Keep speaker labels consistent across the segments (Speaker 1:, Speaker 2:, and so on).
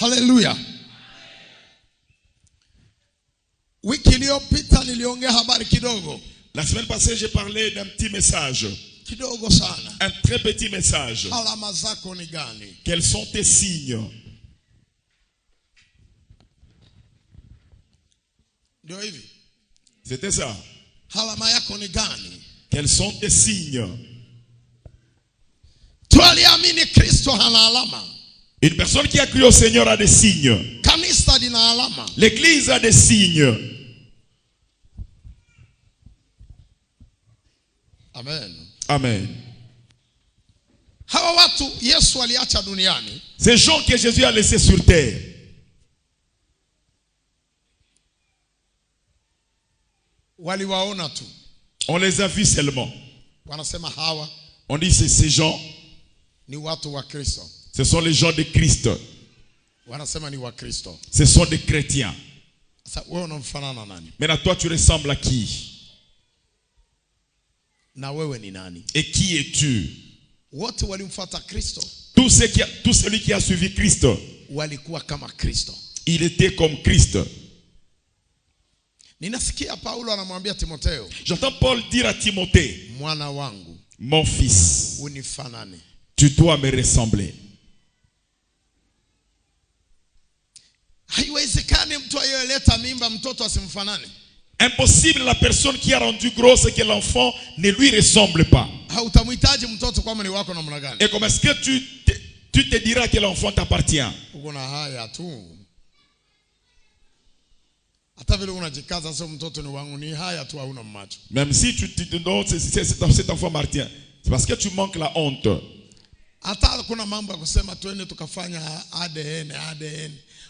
Speaker 1: Hallelujah. Wiki iliyopita niliongea habari kidogo.
Speaker 2: La semaine passée, j'ai parlé d'un petit message.
Speaker 1: Kidogo sana.
Speaker 2: Un très petit message.
Speaker 1: Alama zako ni gani?
Speaker 2: Quels sont tes signes?
Speaker 1: Ndio hivi.
Speaker 2: C'était ça.
Speaker 1: Alama yako ni gani?
Speaker 2: Quels sont tes signes?
Speaker 1: Tualiamini Kristo hana alama.
Speaker 2: Une personne qui a cru au Seigneur a des signes.
Speaker 1: Kanisa lina alama.
Speaker 2: L'église a des signes.
Speaker 1: Amen.
Speaker 2: Amen.
Speaker 1: Hawa watu Yesu aliacha duniani.
Speaker 2: Ces gens que Jésus a laissés sur terre.
Speaker 1: Waliwaona tu.
Speaker 2: On les a vus seulement.
Speaker 1: Wanasema hawa
Speaker 2: On dit c'est ces gens,
Speaker 1: ni watu wa Kristo.
Speaker 2: ce sont les gens de Christ.
Speaker 1: Wanasema ni wa Kristo.
Speaker 2: Ce sont des chrétiens.
Speaker 1: Sasa wewe unamfanana nani?
Speaker 2: Maintenant toi tu ressembles à qui?
Speaker 1: Na wewe ni nani?
Speaker 2: Et qui es-tu?
Speaker 1: Wote walimfuata Kristo.
Speaker 2: Tout celui qui a suivi Christ,
Speaker 1: Walikuwa kama Kristo.
Speaker 2: il était comme Christ.
Speaker 1: Ninasikia Paulo anamwambia Timotheo,
Speaker 2: J'entends Paul dire à Timothée,
Speaker 1: mwana wangu,
Speaker 2: mon fils,
Speaker 1: unifanane.
Speaker 2: tu dois me ressembler.
Speaker 1: Haiwezekani mtu aliyeleta mimba mtoto asimfanane.
Speaker 2: Impossible la personne qui a rendu grosse que l'enfant ne lui ressemble pas.
Speaker 1: Hautamhitaji mtoto kama ni wako namna gani?
Speaker 2: Et comment est-ce que tu te diras que l'enfant t'appartient?
Speaker 1: Uko na haya tu. Hata vile unajikaza sio mtoto ni wangu, ni haya tu hauna macho.
Speaker 2: Même si tu te donnes cet enfant m'appartient, c'est parce que tu manques la honte.
Speaker 1: Hata kuna mambo ya kusema twende tukafanya ADN.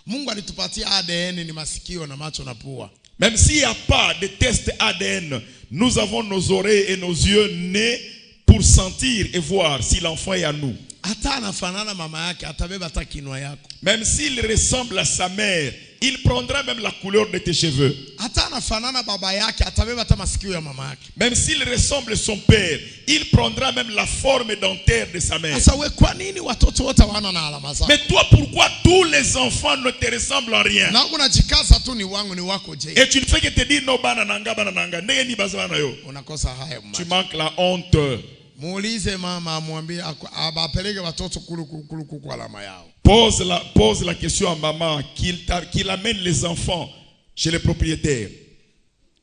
Speaker 1: Mungu alitupatia ADN ni masikio na macho na pua.
Speaker 2: Même s'il n'y a pas de test ADN, nous avons nos oreilles et nos yeux nés pour sentir et voir si l'enfant est à nous.
Speaker 1: Hata anafanana mama yake, atabeba hata kinwa yako.
Speaker 2: Même s'il ressemble à sa mère, il prendra même la couleur de tes cheveux.
Speaker 1: Hata anafanana baba yake, atabeba hata masikio ya mama yake.
Speaker 2: Même s'il ressemble à son père, il prendra même la forme dentaire de sa mère.
Speaker 1: Sasa wewe kwa nini watoto wote wana na alama zao?
Speaker 2: Mais toi, pourquoi tous les enfants ne te ressemblent en rien?
Speaker 1: Na unajikaza tu ni wangu ni wako je?
Speaker 2: Et tu ne fais que te dire no bana nanga. Ndenge ni bazana yo.
Speaker 1: Unakosa haya
Speaker 2: Tu
Speaker 1: mama.
Speaker 2: manques la honte.
Speaker 1: Muulize mama amwambie abapeleke watoto kulu kwa alama yao.
Speaker 2: Pose la question à maman qu'il amène les enfants chez les propriétaires.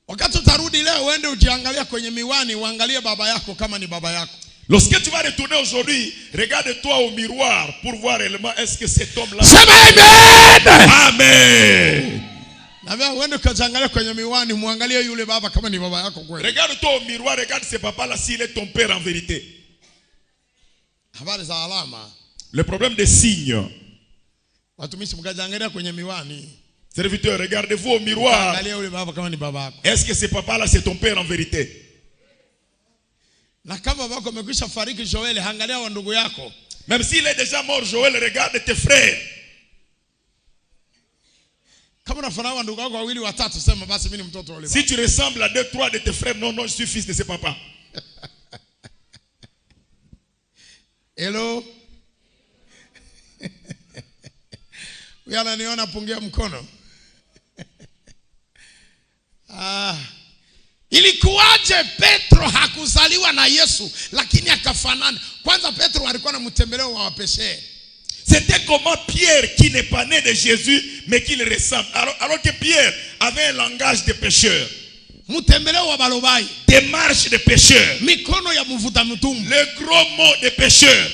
Speaker 1: Wakati utarudi leo uende ujiangalia kwenye miwani, uangalie baba yako kama ni baba yako.
Speaker 2: Lorsque tu vas retourner aujourd'hui, regarde-toi au miroir pour voir réellement est-ce que cet homme-là.
Speaker 1: Amen.
Speaker 2: Amen.
Speaker 1: Na wewe uende ukajiangalia kwenye miwani, muangalie yule baba kama ni baba yako kweli.
Speaker 2: Regarde-toi au miroir, regarde ce papa-là s'il est ton père en vérité.
Speaker 1: Habari za alama.
Speaker 2: Le problème des signes.
Speaker 1: Watumishi mkajiangalia kwenye miwani.
Speaker 2: Serviteur, regardez-vous au miroir.
Speaker 1: Angalia yule baba kama ni baba yako.
Speaker 2: Est-ce que ce papa-là c'est ton père en vérité?
Speaker 1: Na kama baba amekwisha fariki Joel, angalia wa ndugu yako.
Speaker 2: Même s'il est déjà mort, Joël, regarde tes frères.
Speaker 1: Kama unafanana ndugu yako wawili watatu, sema basi mimi ni mtoto wa yule baba.
Speaker 2: Si tu ressembles à 2-3 de tes frères, non, je suis fils de ce papa.
Speaker 1: Hello. Wewe unaniona pungia mkono. Ilikuwaje Petro hakuzaliwa na Yesu lakini akafanana? Kwanza Petro alikuwa na mtembeleo wa wapeshe.
Speaker 2: C'était comment Pierre qui n'est pas né de Jésus mais qui le ressemble. Alors que Pierre avait un langage de pécheur.
Speaker 1: Mtembeleo wa balobai.
Speaker 2: Démarche de pécheur.
Speaker 1: Mikono ya mvuta mtumbu.
Speaker 2: Le gros mot de pécheur.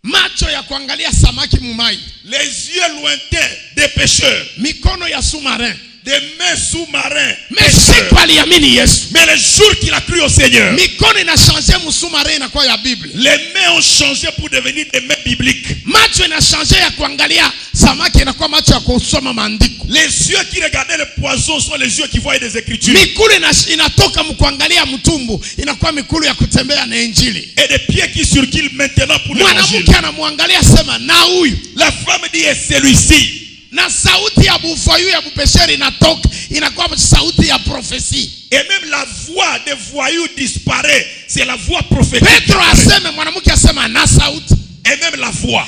Speaker 1: Macho ya kuangalia samaki mumai.
Speaker 2: Les yeux lointains des pécheurs.
Speaker 1: Mikono ya sous-marin.
Speaker 2: Des mains sous-marins.
Speaker 1: Mais siku aliamini Yesu.
Speaker 2: Mais le jour qu'il a cru au Seigneur,
Speaker 1: mikono inachangé musumari inakuwa ya Biblia.
Speaker 2: Les mains ont changé pour devenir des mains bibliques.
Speaker 1: Macho inachangé ya kuangalia samaki inakuwa macho ya kusoma maandiko.
Speaker 2: Les yeux qui regardaient le poisson sont les yeux qui voyaient des écritures.
Speaker 1: Mikulu inatoka mkuangalia mtumbu inakuwa mikulu ya kutembea na injili.
Speaker 2: Et des pieds qui circulent maintenant pour l'évangile.
Speaker 1: Mwanamke anamwangalia sema na huyu.
Speaker 2: La femme dit et celui-ci.
Speaker 1: Na sauti ya bufayu ya bupesheri inatoka inakuwa sauti ya prophétie.
Speaker 2: Et même la voix des voyous disparaît. C'est la voix prophétique.
Speaker 1: Petro aseme mwanamke asema na sauti.
Speaker 2: Et même la voix.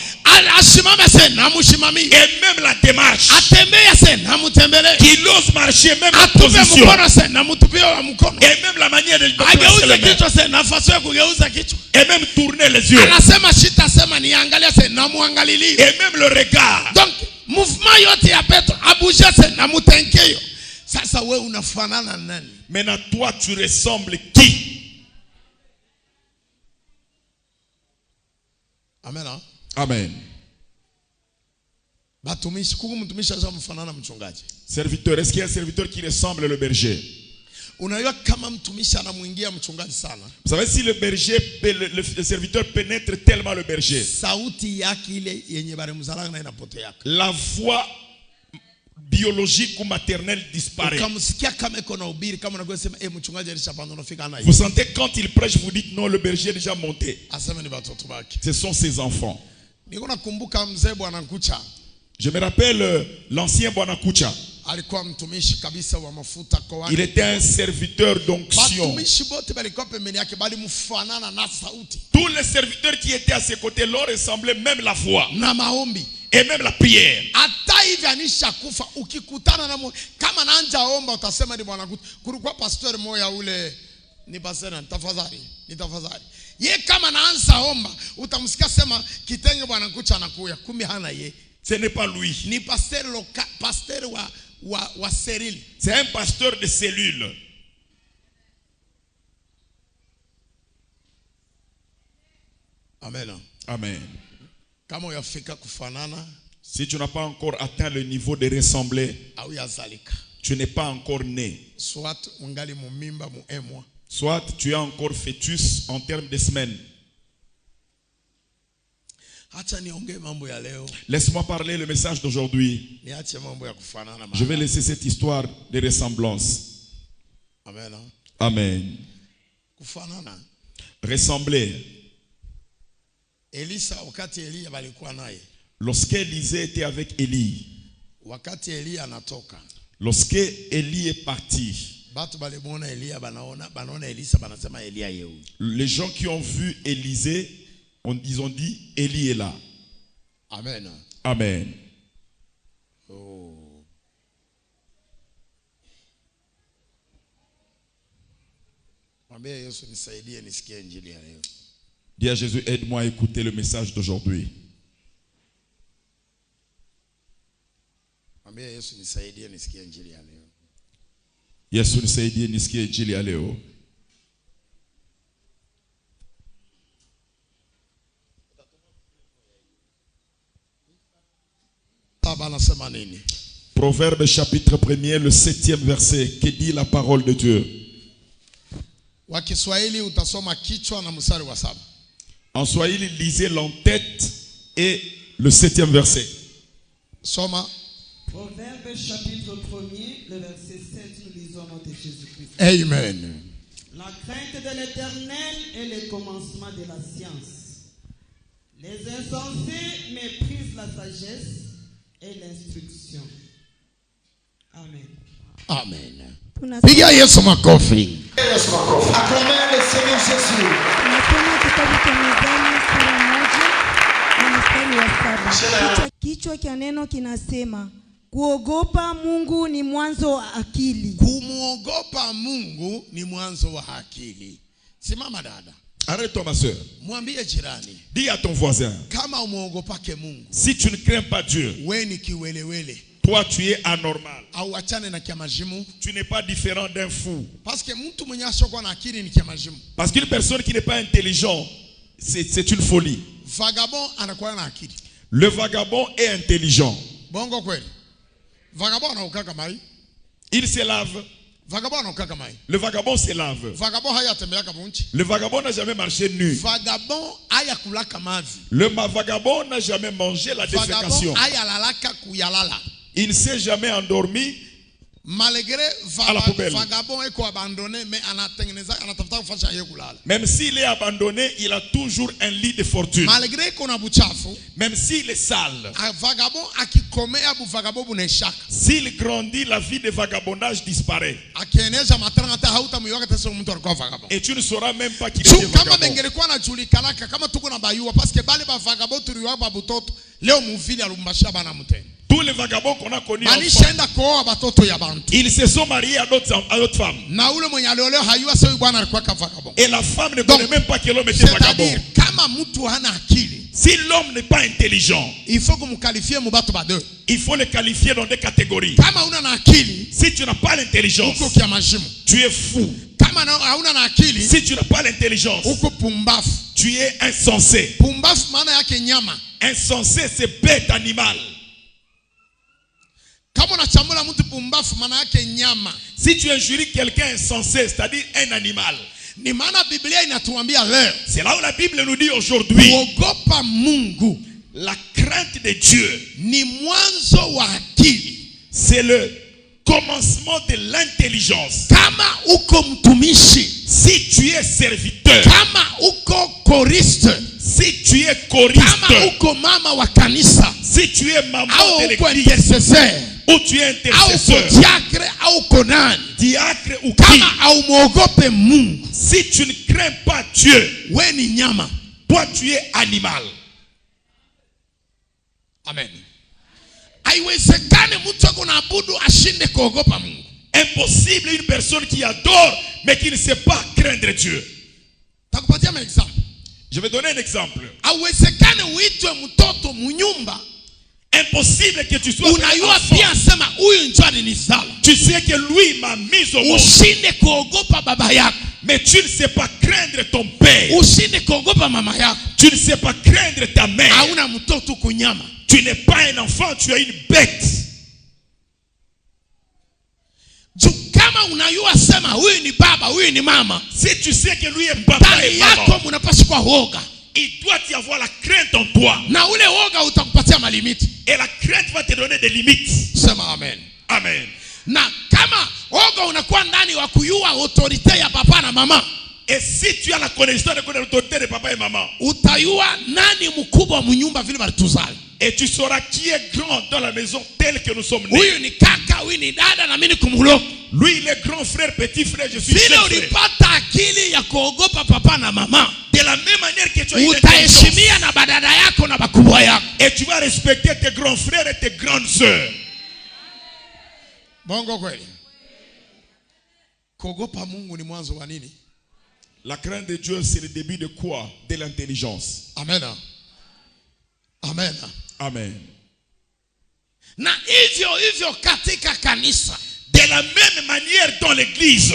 Speaker 1: Asimame se namushimamie.
Speaker 2: Et même la démarche.
Speaker 1: Atembea se namutembele.
Speaker 2: Qu'il ose marcher, même la
Speaker 1: Atupe
Speaker 2: position.
Speaker 1: mkono se namutupie wa mkono.
Speaker 2: Et même la manière de
Speaker 1: Ageuze
Speaker 2: placer les mains.
Speaker 1: kichwa se nafasi ya kugeuza kichwa.
Speaker 2: Et même tourner les yeux.
Speaker 1: Anasema sitasema niangalia se namuangalilie.
Speaker 2: Et même le regard.
Speaker 1: Donc mouvement yote ya Petro abusha se namutenkeyo. Sasa wewe unafanana nani?
Speaker 2: Maintenant toi tu ressembles qui?
Speaker 1: Amen.
Speaker 2: Amen.
Speaker 1: Batumishi kuku mtumishi asamfanana mchungaji.
Speaker 2: Serviteur, est-ce qu'il y a un serviteur qui ressemble le berger?
Speaker 1: Unajua kama mtumishi anamuingia mchungaji sana.
Speaker 2: Vous savez si le berger, le serviteur pénètre tellement le berger.
Speaker 1: Sauti yake ile yenye bari mzalanga na inapotea.
Speaker 2: La voix biologique ou maternelle disparaît.
Speaker 1: Ukamsikia kama iko na ubiri kama unakuwa sema mchungaji alishapanda unafika na
Speaker 2: Vous sentez quand il prêche, vous dites non, le berger est déjà monté.
Speaker 1: Asema ni watoto baki.
Speaker 2: Ce sont ses enfants.
Speaker 1: Niko nakumbuka mzee bwana Nkucha.
Speaker 2: Je me rappelle l'ancien Bwana Kucha.
Speaker 1: Alikuwa mtumishi kabisa wa mafuta kwa watu.
Speaker 2: Il était un serviteur d'onction.
Speaker 1: Batumishi bote balikuwa pembeni yake bali mfanana na sauti.
Speaker 2: Tous les serviteurs qui étaient à ses côtés leur ressemblaient, même la voix
Speaker 1: Na maombi.
Speaker 2: et même la prière.
Speaker 1: Hata hivi anisha kufa ukikutana na kama naanza omba utasema ni Bwana Kucha. Kulikuwa pastor moya ule ni pastor nitafadhali. Ye kama naanza omba utamsikia sema kitenge Bwana Kucha anakuya kumi hana ye.
Speaker 2: Ce n'est pas lui.
Speaker 1: Ni pasteur local, pasteur wa Cyril.
Speaker 2: C'est un pasteur de cellule.
Speaker 1: Amen.
Speaker 2: Amen.
Speaker 1: Kama uyafika kufanana,
Speaker 2: si tu n'as pas encore atteint le niveau de ressembler,
Speaker 1: au yazalika.
Speaker 2: Tu n'es pas encore né.
Speaker 1: Soit ungali mumimba mu mois.
Speaker 2: Soit tu es encore fœtus en termes de semaines. Laisse-moi parler le message d'aujourd'hui. Je vais laisser cette histoire de ressemblance.
Speaker 1: Amen.
Speaker 2: Amen. Ressembler. Lorsque Élisée était avec Élie, lorsque Élie est parti, les gens qui ont vu Élisée, ils ont dit, Élie est là.
Speaker 1: Amen.
Speaker 2: Amen.
Speaker 1: Oh.
Speaker 2: Dis à Jésus, aide-moi à écouter le message d'aujourd'hui. Yesu nisaidie nisikie injili ya leo. Proverbe chapitre 1er, le 7e verset. Que dit la parole de Dieu? En Swahili, lisez l'entête et le 7e verset.
Speaker 3: Soma. Proverbe chapitre 1er, le verset 7, nous lisons au nom de Jésus-Christ.
Speaker 1: Amen.
Speaker 3: La crainte de l'Éternel est le commencement de la science. Les insensés méprisent la sagesse et l'instruction. Amen.
Speaker 1: Amen. Piga Yesu makofi.
Speaker 4: Acclamez le Seigneur Jésus.
Speaker 5: Kichwa cha neno kinasema kuogopa Mungu ni mwanzo wa akili.
Speaker 1: Kumuogopa Mungu ni mwanzo wa akili. Simama dada.
Speaker 2: Arrête-toi ma soeur.
Speaker 1: Mwambie jirani.
Speaker 2: Dis à ton voisin.
Speaker 1: Kama umuogopake Mungu.
Speaker 2: Si tu ne crains pas Dieu.
Speaker 1: Wewe ni kiwelewele.
Speaker 2: Toi tu es anormal.
Speaker 1: Au achane na kiamajimu.
Speaker 2: Tu n'es pas différent d'un fou.
Speaker 1: Parce que mtu mwenye ashakuwa na akili ni kiamajimu.
Speaker 2: Parce qu'une personne qui n'est pas intelligent, c'est une folie.
Speaker 1: Vagabond anakuwa na akili.
Speaker 2: Le vagabond est intelligent.
Speaker 1: Bongo kweli. Vagabond anaokaa kama hii.
Speaker 2: Il se lave.
Speaker 1: Vagabond anaokaa kama hii.
Speaker 2: Le vagabond se lave.
Speaker 1: Vagabond hayatembea kama nchi.
Speaker 2: Le vagabond n'a jamais marché nu.
Speaker 1: Vagabond hayakula kama mavi.
Speaker 2: Le vagabond n'a jamais mangé la défécation.
Speaker 1: Vagabond hayalalaka kuyalala.
Speaker 2: Il ne s'est jamais endormi
Speaker 1: Malgré
Speaker 2: À la poubelle.
Speaker 1: vagabond eko abandonné, mais anatafuta kufanya yeye kulala.
Speaker 2: Même s'il est abandonné, il a toujours un lit de fortune.
Speaker 1: Malgré kuna buchafu,
Speaker 2: Même s'il est sale,
Speaker 1: vagabond akikomea bu vagabond buneshaka.
Speaker 2: s'il grandit, la vie de vagabondage disparaît.
Speaker 1: Akieneza matanga hata hautamwiwaka tesa mtu alikuwa vagabond.
Speaker 2: Et tu ne sauras même pas qu'il
Speaker 1: Tu
Speaker 2: est
Speaker 1: kama
Speaker 2: vagabond.
Speaker 1: bengelikuwa najulikanaka kama tuko na bayua parce que bale ba vagabond tuliwa ba butoto leo muvili alumbashia bana muteni.
Speaker 2: Tous les vagabonds qu'on a connus,
Speaker 1: Banishaenda kuoa batoto ya bantu.
Speaker 2: ils se sont mariés à d'autres femmes.
Speaker 1: Na ule mwenye aliolewa hayua sasa bwana alikuwa ka vagabond.
Speaker 2: Et la femme ne
Speaker 1: Donc,
Speaker 2: connaît même pas que l'homme était vagabond.
Speaker 1: C'est-à-dire kama mtu hana akili,
Speaker 2: Si l'homme n'est pas intelligent,
Speaker 1: il faut kumqualifier mubatu ba deux.
Speaker 2: il faut le qualifier dans des catégories.
Speaker 1: Kama una na akili,
Speaker 2: Si tu n'as pas l'intelligence,
Speaker 1: uko kia majimu.
Speaker 2: tu es fou.
Speaker 1: Kama hauna na akili,
Speaker 2: Si tu n'as pas l'intelligence,
Speaker 1: uko pumbafu.
Speaker 2: tu es insensé.
Speaker 1: Pumbafu maana yake nyama.
Speaker 2: Insensé, c'est bête animal.
Speaker 1: Kama unachambula mtu pumbafu maana yake nyama.
Speaker 2: Si tu injuries quelqu'un insensé, c'est-à-dire un animal,
Speaker 1: Ni maana Biblia inatuambia leo,
Speaker 2: c'est là où la Bible nous dit aujourd'hui,
Speaker 1: kuogopa Mungu
Speaker 2: la crainte de Dieu,
Speaker 1: ni mwanzo wa akili.
Speaker 2: c'est le commencement de l'intelligence.
Speaker 1: Kama uko mtumishi,
Speaker 2: Si tu es serviteur,
Speaker 1: kama uko koriste,
Speaker 2: si tu es
Speaker 1: kama
Speaker 2: choriste,
Speaker 1: uko mama wa kanisa,
Speaker 2: si tu es maman
Speaker 1: au
Speaker 2: de
Speaker 1: uko
Speaker 2: l'église,
Speaker 1: intercesseur,
Speaker 2: ou tu es
Speaker 1: au
Speaker 2: intercesseur,
Speaker 1: uko diacre, au uko nani,
Speaker 2: diacre ou qui,
Speaker 1: kama haumuogope Mungu,
Speaker 2: si tu ne crains pas Dieu,
Speaker 1: we ni nyama.
Speaker 2: toi tu es animal.
Speaker 1: Amen. Haiwezekani mtu ako naabudu ashinde kuogopa Mungu.
Speaker 2: Impossible une personne qui adore mais qui ne sait pas craindre Dieu.
Speaker 1: Takupatia maexample.
Speaker 2: Je vais donner un exemple.
Speaker 1: Haiwezekani uitwe mtoto munyumba,
Speaker 2: Impossible que tu sois un
Speaker 1: unayua
Speaker 2: enfant.
Speaker 1: pia sema huyu ndio alinizala.
Speaker 2: Tu sais que lui m'a mis au monde,
Speaker 1: Ushinde kuogopa baba yako.
Speaker 2: mais tu ne sais pas craindre ton père.
Speaker 1: Ushinde kuogopa mama yako.
Speaker 2: Tu ne sais pas craindre ta mère.
Speaker 1: Hauna mtoto kunyama.
Speaker 2: Tu n'es pas un enfant, tu es une bête.
Speaker 1: Juu kama unayua sema huyu ni baba, huyu ni mama,
Speaker 2: Si tu sais que lui est papa
Speaker 1: ndani
Speaker 2: et
Speaker 1: yako
Speaker 2: maman,
Speaker 1: munapaswa kuwa woga.
Speaker 2: il doit y avoir la crainte en toi.
Speaker 1: Na ule woga utakupatia malimiti.
Speaker 2: Et la crainte va te donner des limites.
Speaker 1: Sema amen.
Speaker 2: Amen.
Speaker 1: Na kama woga unakuwa ndani wa kuyua autorite ya papa na mama,
Speaker 2: Et si tu as la connaissance de l'autorité de papa et maman,
Speaker 1: utayua nani mkubwa munyumba vile balituzali.
Speaker 2: et tu sauras qui est grand dans la maison tel que nous sommes nés.
Speaker 1: Huyu ni kaka, huyu ni dada na mimi ni kumuloko.
Speaker 2: Lui, il est grand frère, petit frère, je suis
Speaker 1: Vile
Speaker 2: jeune frère.
Speaker 1: ulipata akili ya kuogopa papa na mama,
Speaker 2: De la même manière que tu as une intelligence,
Speaker 1: utaheshimia na badada yako na bakubwa yako.
Speaker 2: et tu vas respecter tes grands frères et tes grandes sœurs.
Speaker 1: Bongo kweli. Kuogopa Mungu ni mwanzo wa nini?
Speaker 2: La crainte de Dieu, c'est le début de quoi? De l'intelligence.
Speaker 1: Amen. Amen.
Speaker 2: Amen.
Speaker 1: Na hivyo katika kanisa,
Speaker 2: De la même manière dans l'église,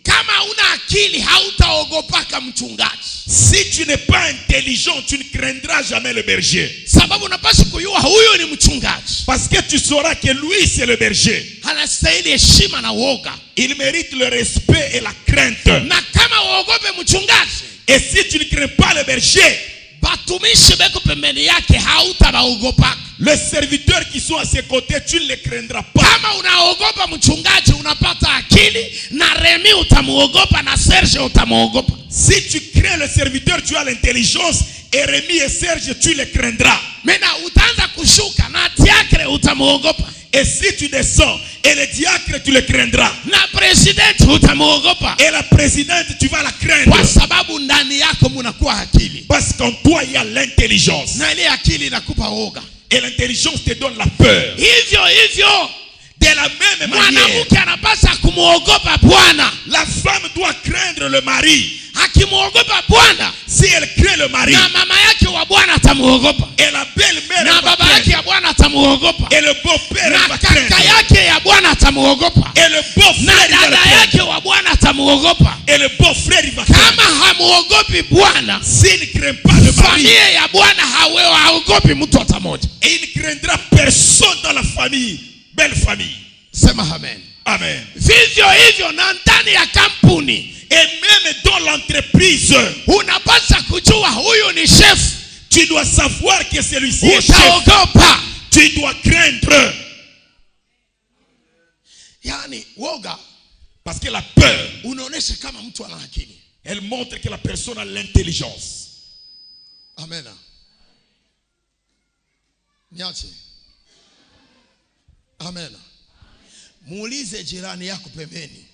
Speaker 1: kama una akili hautaogopaka mchungaji.
Speaker 2: si tu n'es pas intelligent, tu ne craindras jamais le berger.
Speaker 1: Sababu unapaswa kujua huyu ni mchungaji.
Speaker 2: Parce que tu sauras que lui, c'est le berger.
Speaker 1: Anastahili heshima na woga.
Speaker 2: Il mérite le respect et la crainte.
Speaker 1: Na kama uogope mchungaji,
Speaker 2: Et si tu ne crains pas le berger,
Speaker 1: batumishi beko pembeni yake hautabaogopaka.
Speaker 2: les serviteurs qui sont à ses côtés, tu ne les craindras pas.
Speaker 1: Kama unaogopa mchungaji unapata akili, na Remi utamuogopa na Serge utamuogopa.
Speaker 2: Si tu crains le serviteur, tu as l'intelligence. Et Rémi et Serge, tu les craindras.
Speaker 1: Mena utaanza kushuka na Diakre utamuogopa.
Speaker 2: Et si tu descends, et le diacre, tu le craindras.
Speaker 1: Na president utamuogopa.
Speaker 2: Et la présidente, tu vas la craindre.
Speaker 1: Kwa sababu ndani yako munakuwa akili.
Speaker 2: Parce qu'en toi, il y a l'intelligence.
Speaker 1: Na ile akili inakupa woga.
Speaker 2: Et l'intelligence te donne la peur.
Speaker 1: Hivyo
Speaker 2: De la même manière,
Speaker 1: mwanamke anapaswa kumuogopa Bwana.
Speaker 2: la femme doit craindre le mari.
Speaker 1: Akimuogopa Bwana,
Speaker 2: Si elle craint le mari,
Speaker 1: na mama yake wa Bwana atamuogopa.
Speaker 2: et la belle-mère
Speaker 1: Na
Speaker 2: va
Speaker 1: baba yake
Speaker 2: craindre,
Speaker 1: ya Bwana atamuogopa.
Speaker 2: et le beau-père
Speaker 1: Na
Speaker 2: va
Speaker 1: kaka
Speaker 2: craindre,
Speaker 1: yake ya Bwana atamuogopa.
Speaker 2: et le
Speaker 1: Na
Speaker 2: beau-frère il va le
Speaker 1: dada
Speaker 2: craindre,
Speaker 1: yake wa Bwana atamuogopa.
Speaker 2: et le beau-frère il va craindre.
Speaker 1: Kama hamuogopi Bwana,
Speaker 2: S'il ne craint pas le mari,
Speaker 1: familia ya Bwana haogopi mtu hata moja.
Speaker 2: et il ne craindra personne dans la famille, belle famille.
Speaker 1: Sema amen.
Speaker 2: Amen.
Speaker 1: Vivyo hivyo na ndani ya kampuni,
Speaker 2: Et même dans l'entreprise,
Speaker 1: unapaswa kujua huyu ni chef.
Speaker 2: tu dois savoir que celui-ci est chef.
Speaker 1: Utaogopa.
Speaker 2: Tu dois craindre.
Speaker 1: Yani kwani woga
Speaker 2: Parce que la peur,
Speaker 1: unaonesha kama mtu ana akili.
Speaker 2: elle montre que la personne a l'intelligence.
Speaker 1: Amen. Niache. Amen. Muulize jirani yako pembeni.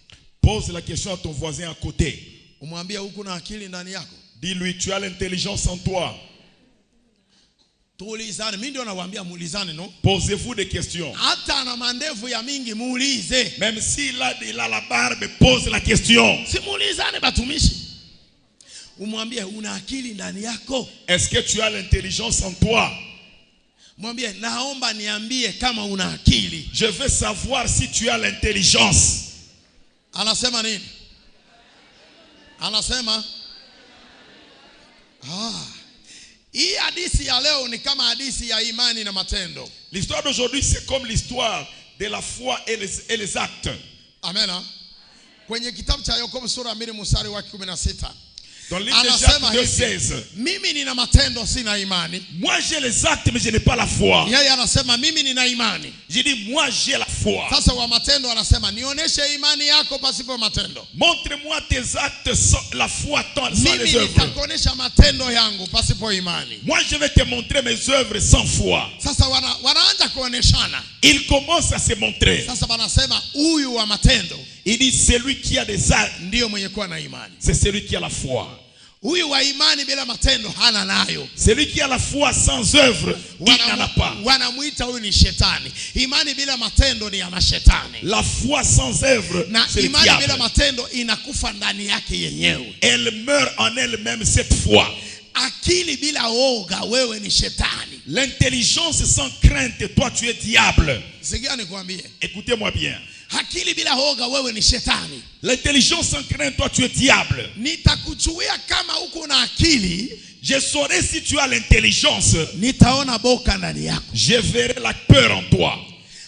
Speaker 2: Pose la question à ton voisin à côté.
Speaker 1: Umwambie huku na akili ndani yako.
Speaker 2: Dis-lui, tu as l'intelligence en toi.
Speaker 1: Tuulizane, mimi ndio nawaambia muulizane, no?
Speaker 2: Posez-vous des questions.
Speaker 1: Hata ana mandevu ya mingi muulize.
Speaker 2: Même s'il a la barbe, pose la question.
Speaker 1: Si muulizane batumishi. Umwambie una akili ndani yako.
Speaker 2: Est-ce que tu as l'intelligence en toi?
Speaker 1: Mwambie naomba niambie kama una akili.
Speaker 2: Je veux savoir si tu as l'intelligence.
Speaker 1: Anasema nini? Anasema hii hadithi ya leo ni kama hadithi ya imani na matendo.
Speaker 2: L'histoire d'aujourd'hui, c'est comme l'histoire de la foi et les actes.
Speaker 1: Amen. Kwenye kitabu cha Yakobo sura 2 mstari wa 16.
Speaker 2: Dans le livre de Jacques 2:16.
Speaker 1: Mimi nina matendo sina imani.
Speaker 2: Moi j'ai les actes mais je n'ai pas la foi.
Speaker 1: Yeye anasema mimi nina imani.
Speaker 2: J'ai dit moi j'ai la foi.
Speaker 1: Sasa wa matendo anasema nionyeshe imani yako pasipo matendo.
Speaker 2: Montre-moi tes actes sans la foi sans les œuvres.
Speaker 1: Mimi nitakuonesha matendo yangu pasipo imani.
Speaker 2: Moi je vais te montrer mes œuvres sans foi.
Speaker 1: Sasa wanaanza kuoneshana.
Speaker 2: Il commence à se montrer.
Speaker 1: Sasa wanasema huyu wa matendo.
Speaker 2: Il dit celui qui a des actes
Speaker 1: ndio mwenye kuwa na imani.
Speaker 2: C'est celui qui a la foi.
Speaker 1: Huyu wa imani bila matendo hana nayo.
Speaker 2: Celui qui a la foi sans œuvre, il n'en a pas.
Speaker 1: Wanamuita huyu ni shetani. Imani bila matendo ni ya mashetani.
Speaker 2: La foi sans œuvre,
Speaker 1: c'est le diable. Imani bila matendo inakufa ndani yake yenyewe.
Speaker 2: Elle meurt en elle-même cette foi.
Speaker 1: Akili bila oga wewe ni shetani.
Speaker 2: L'intelligence sans crainte, toi tu es diable.
Speaker 1: Sikia nikwambie.
Speaker 2: Écoutez-moi bien.
Speaker 1: Akili bila oga wewe ni shetani.
Speaker 2: L'intelligence sans crainte, toi tu es diable.
Speaker 1: Nitakuchuia kama uko na akili.
Speaker 2: Je saurai si tu as l'intelligence.
Speaker 1: Nitaona boka ndani yako.
Speaker 2: Je verrai la peur en toi.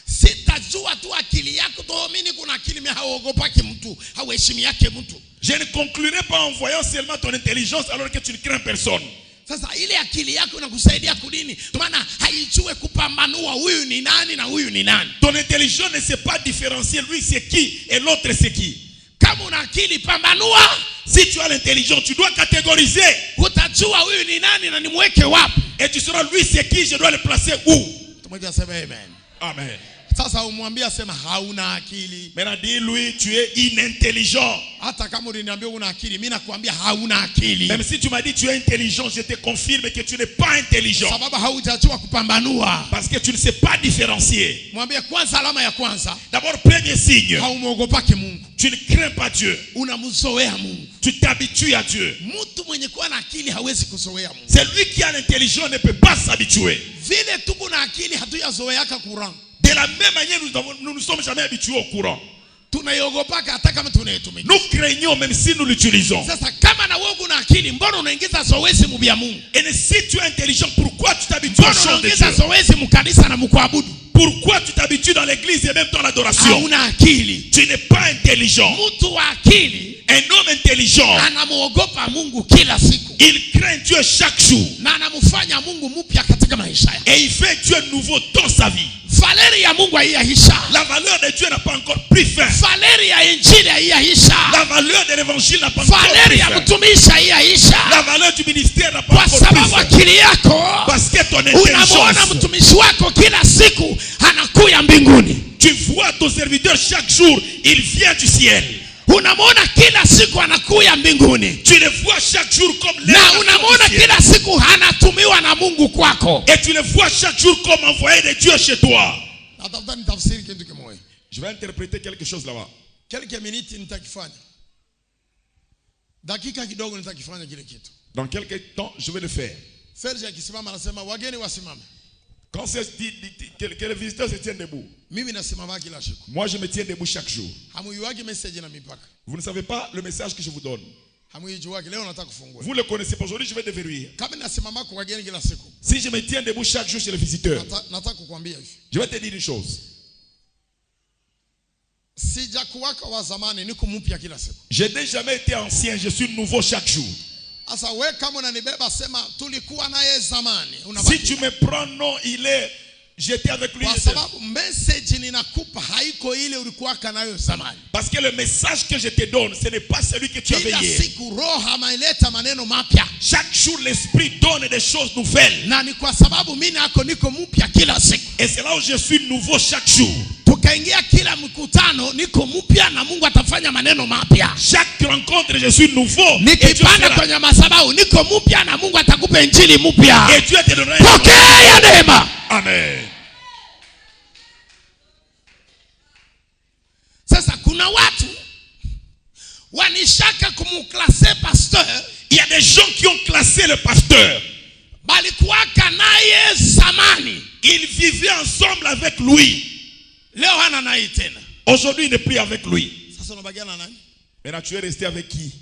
Speaker 1: Sitajua tu akili yako tuamini kuna akili mimi haogopaki mtu, hauheshimi yake mtu.
Speaker 2: Je ne conclurai pas en voyant seulement ton intelligence alors que tu ne crains personne.
Speaker 1: Sasa ile akili yako inakusaidia kudini? Maana haijue kupambanua huyu ni nani na huyu ni nani.
Speaker 2: Ton intelligence ne sait pas différencier lui c'est qui et l'autre c'est qui.
Speaker 1: Kama una akili pambanua.
Speaker 2: Si tu as l'intelligence, tu dois catégoriser.
Speaker 1: Utajua huyu ni nani na nimweke wapi.
Speaker 2: Et tu sauras lui c'est qui, je dois le placer où.
Speaker 1: Tumoja sema amen.
Speaker 2: Amen.
Speaker 1: Sasa umwambia sema hauna akili.
Speaker 2: Maintenant dis-lui tu es inintelligent.
Speaker 1: Hata kama uliniambia una akili, mimi nakwambia hauna akili.
Speaker 2: Même si tu m'as dit tu es intelligent, je te confirme que tu n'es pas intelligent.
Speaker 1: Sababu haujajua kupambanua.
Speaker 2: Parce que tu ne sais pas différencier.
Speaker 1: Mwambie kwanza alama ya kwanza.
Speaker 2: D'abord premier signe.
Speaker 1: Haumuogopaki Mungu.
Speaker 2: Tu ne crains pas Dieu.
Speaker 1: Unamzoea Mungu.
Speaker 2: Tu t'habitues à Dieu.
Speaker 1: Mtu mwenye kuwa na akili hawezi kuzoea Mungu.
Speaker 2: Celui qui a l'intelligence ne peut pas s'habituer.
Speaker 1: Vile tuko na akili hatuyazoeaka Qur'an.
Speaker 2: De la même manière, nous ne sommes jamais habitués au courant.
Speaker 1: Tunaogopaka hata kama tunaitumia.
Speaker 2: Nous craignons même si nous l'utilisons.
Speaker 1: Sasa kama na wewe una akili, mbona unaingiza zoezi mu bya Mungu?
Speaker 2: Et si tu es intelligent, pourquoi tu t'habitues au chant de Dieu?
Speaker 1: Unaingiza zoezi mu kanisa na mkuabudu.
Speaker 2: Pourquoi tu t'habitues dans l'église et même dans l'adoration?
Speaker 1: Hauna akili.
Speaker 2: Tu n'es pas intelligent.
Speaker 1: Mtu wa akili,
Speaker 2: un homme intelligent,
Speaker 1: anamuogopa Mungu kila siku.
Speaker 2: Il craint Dieu chaque jour.
Speaker 1: Na anamfanya Mungu mpya katika maisha yake.
Speaker 2: Et il fait Dieu nouveau dans sa vie.
Speaker 1: Valeri ya Mungu haiyaisha.
Speaker 2: La valeur de Dieu n'a pas encore pris fin.
Speaker 1: Valeri ya injili haiyaisha.
Speaker 2: La valeur de l'évangile n'a pas encore pris fin.
Speaker 1: Valeri ya mtumishi haiyaisha.
Speaker 2: La valeur du ministère n'a pas encore pris fin.
Speaker 1: Kwa sababu akili yako,
Speaker 2: parce que ton intelligence,
Speaker 1: unamwona mtumishi wako kila siku anakuya mbinguni.
Speaker 2: Tu vois ton serviteur chaque jour, il vient du ciel.
Speaker 1: Unamwona kila siku anakuya mbinguni.
Speaker 2: Tu le vois chaque jour comme l'un.
Speaker 1: Na unamwona kila siku anatumiwa na Mungu kwako.
Speaker 2: Et tu le vois chaque jour comme envoyé de Dieu chez toi. Je vais interpréter quelque chose là-bas.
Speaker 1: Quelques minutes nitakifanya. Dakika kidogo nitakifanya kile kitu.
Speaker 2: Dans quelques temps, je vais le faire.
Speaker 1: Serge akisimama anasema wageni wasimame.
Speaker 2: Quand c'est dit que les visiteurs se tiennent debout. Moi je me tiens debout chaque jour. Vous ne savez pas le message que je vous donne. Vous le connaissez pas. Aujourd'hui je vais déverrouiller. Si je me tiens debout chaque jour chez les visiteurs, je vais te dire une chose. Je n'ai jamais été ancien, je suis nouveau chaque jour.
Speaker 1: Si
Speaker 2: tu me prends, non, il est J'étais avec lui. Parce que le message que je te donne, ce n'est pas celui que tu avais hier. Chaque jour, l'Esprit donne des choses nouvelles. Et c'est là où je suis nouveau chaque jour. Chaque rencontre, je suis nouveau. Et Dieu te donnera. Amen.
Speaker 1: Sasa kuna watu wanishaka kumuklase pasteur.
Speaker 2: Il y a des gens qui ont classé le pasteur.
Speaker 1: Balikuwaka naye zamani.
Speaker 2: Ils vivaient ensemble avec lui.
Speaker 1: Leo hana naye tena.
Speaker 2: Aujourd'hui, il n'est plus avec lui.
Speaker 1: Sasa unabakia na nani?
Speaker 2: Maintenant, tu es resté avec qui?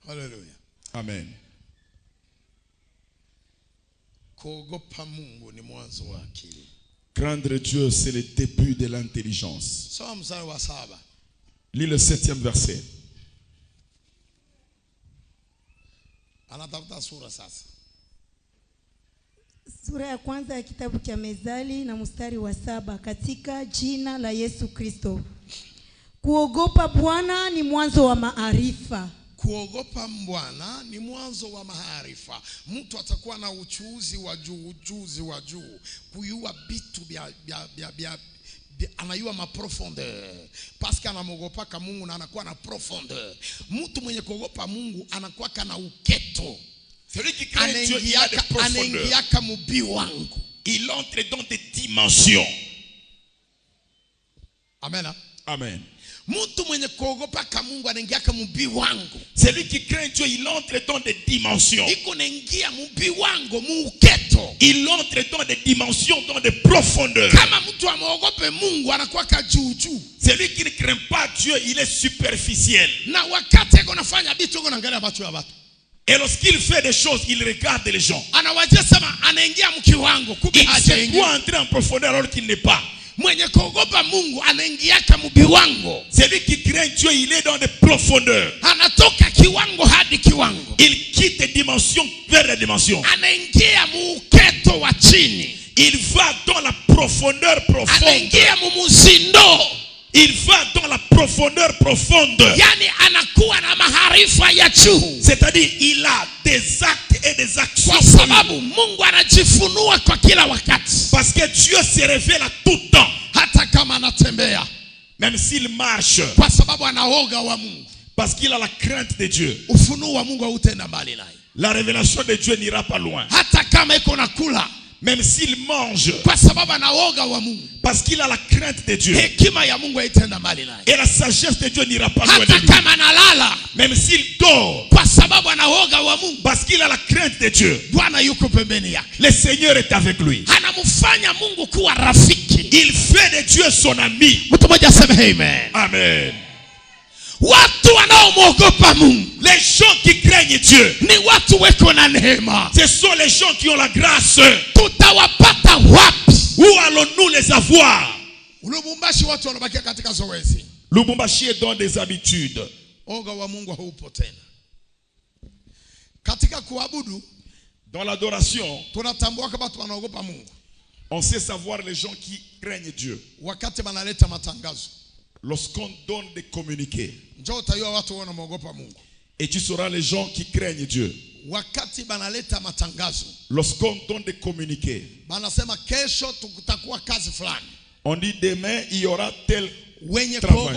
Speaker 1: Alléluia.
Speaker 2: Amen.
Speaker 1: Kuogopa Mungu ni mwanzo wa akili.
Speaker 2: Craindre Dieu, c'est le début de l'intelligence. Lis le 7e verset.
Speaker 5: Sura ya kwanza ya kitabu cha Mezali na mstari wa 7. Katika jina la Yesu Kristo. Kuogopa Bwana ni mwanzo wa maarifa.
Speaker 1: Kuogopa Bwana ni mwanzo wa maarifa. Mtu atakuwa na ujuzi wa juu, kuyua bitu bia anayua ma profondeur. Parce que anamogopa Mungu na anakuwa na profondeur. Mtu mwenye kuogopa Mungu anakuwa kana uketo.
Speaker 2: Celui qui craint Dieu, il a des profondeurs.
Speaker 1: Il
Speaker 2: entre dans des dimensions.
Speaker 1: Amen.
Speaker 2: Amen.
Speaker 1: Celui
Speaker 2: qui craint Dieu, il entre dans des dimensions.
Speaker 1: Il
Speaker 2: entre dans des dimensions, dans des profondeurs. Celui qui ne craint pas Dieu, il est superficiel. Et lorsqu'il fait des choses, il regarde les gens. Il se croit entrer en profondeur alors qu'il n'est pas. Celui qui craint Dieu, il est dans des profondeurs. Il quitte des dimensions vers des dimensions. Il va dans la profondeur profonde. Il va dans la profondeur profonde. C'est-à-dire, il a des actes et des actions. Parce que Dieu se révèle à tout temps. Même s'il marche. Parce qu'il a la crainte de Dieu. La révélation de Dieu n'ira pas loin. Même s'il mange, parce qu'il a la crainte de Dieu, et la sagesse de Dieu n'ira pas loin de lui. Même s'il dort, parce qu'il a la crainte de Dieu, le Seigneur est avec lui. Il fait de Dieu son ami. Amen.
Speaker 1: Les gens qui craignent Dieu,
Speaker 2: ce sont les gens qui ont la grâce.
Speaker 1: Où allons-nous les avoir?
Speaker 2: Lubumbashi est dans des habitudes. Dans l'adoration, on sait savoir les gens qui craignent Dieu. Lorsqu'on donne des communiqués, et tu sauras les gens qui craignent Dieu. Lorsqu'on donne des communiqués, on dit demain il y aura tel travail.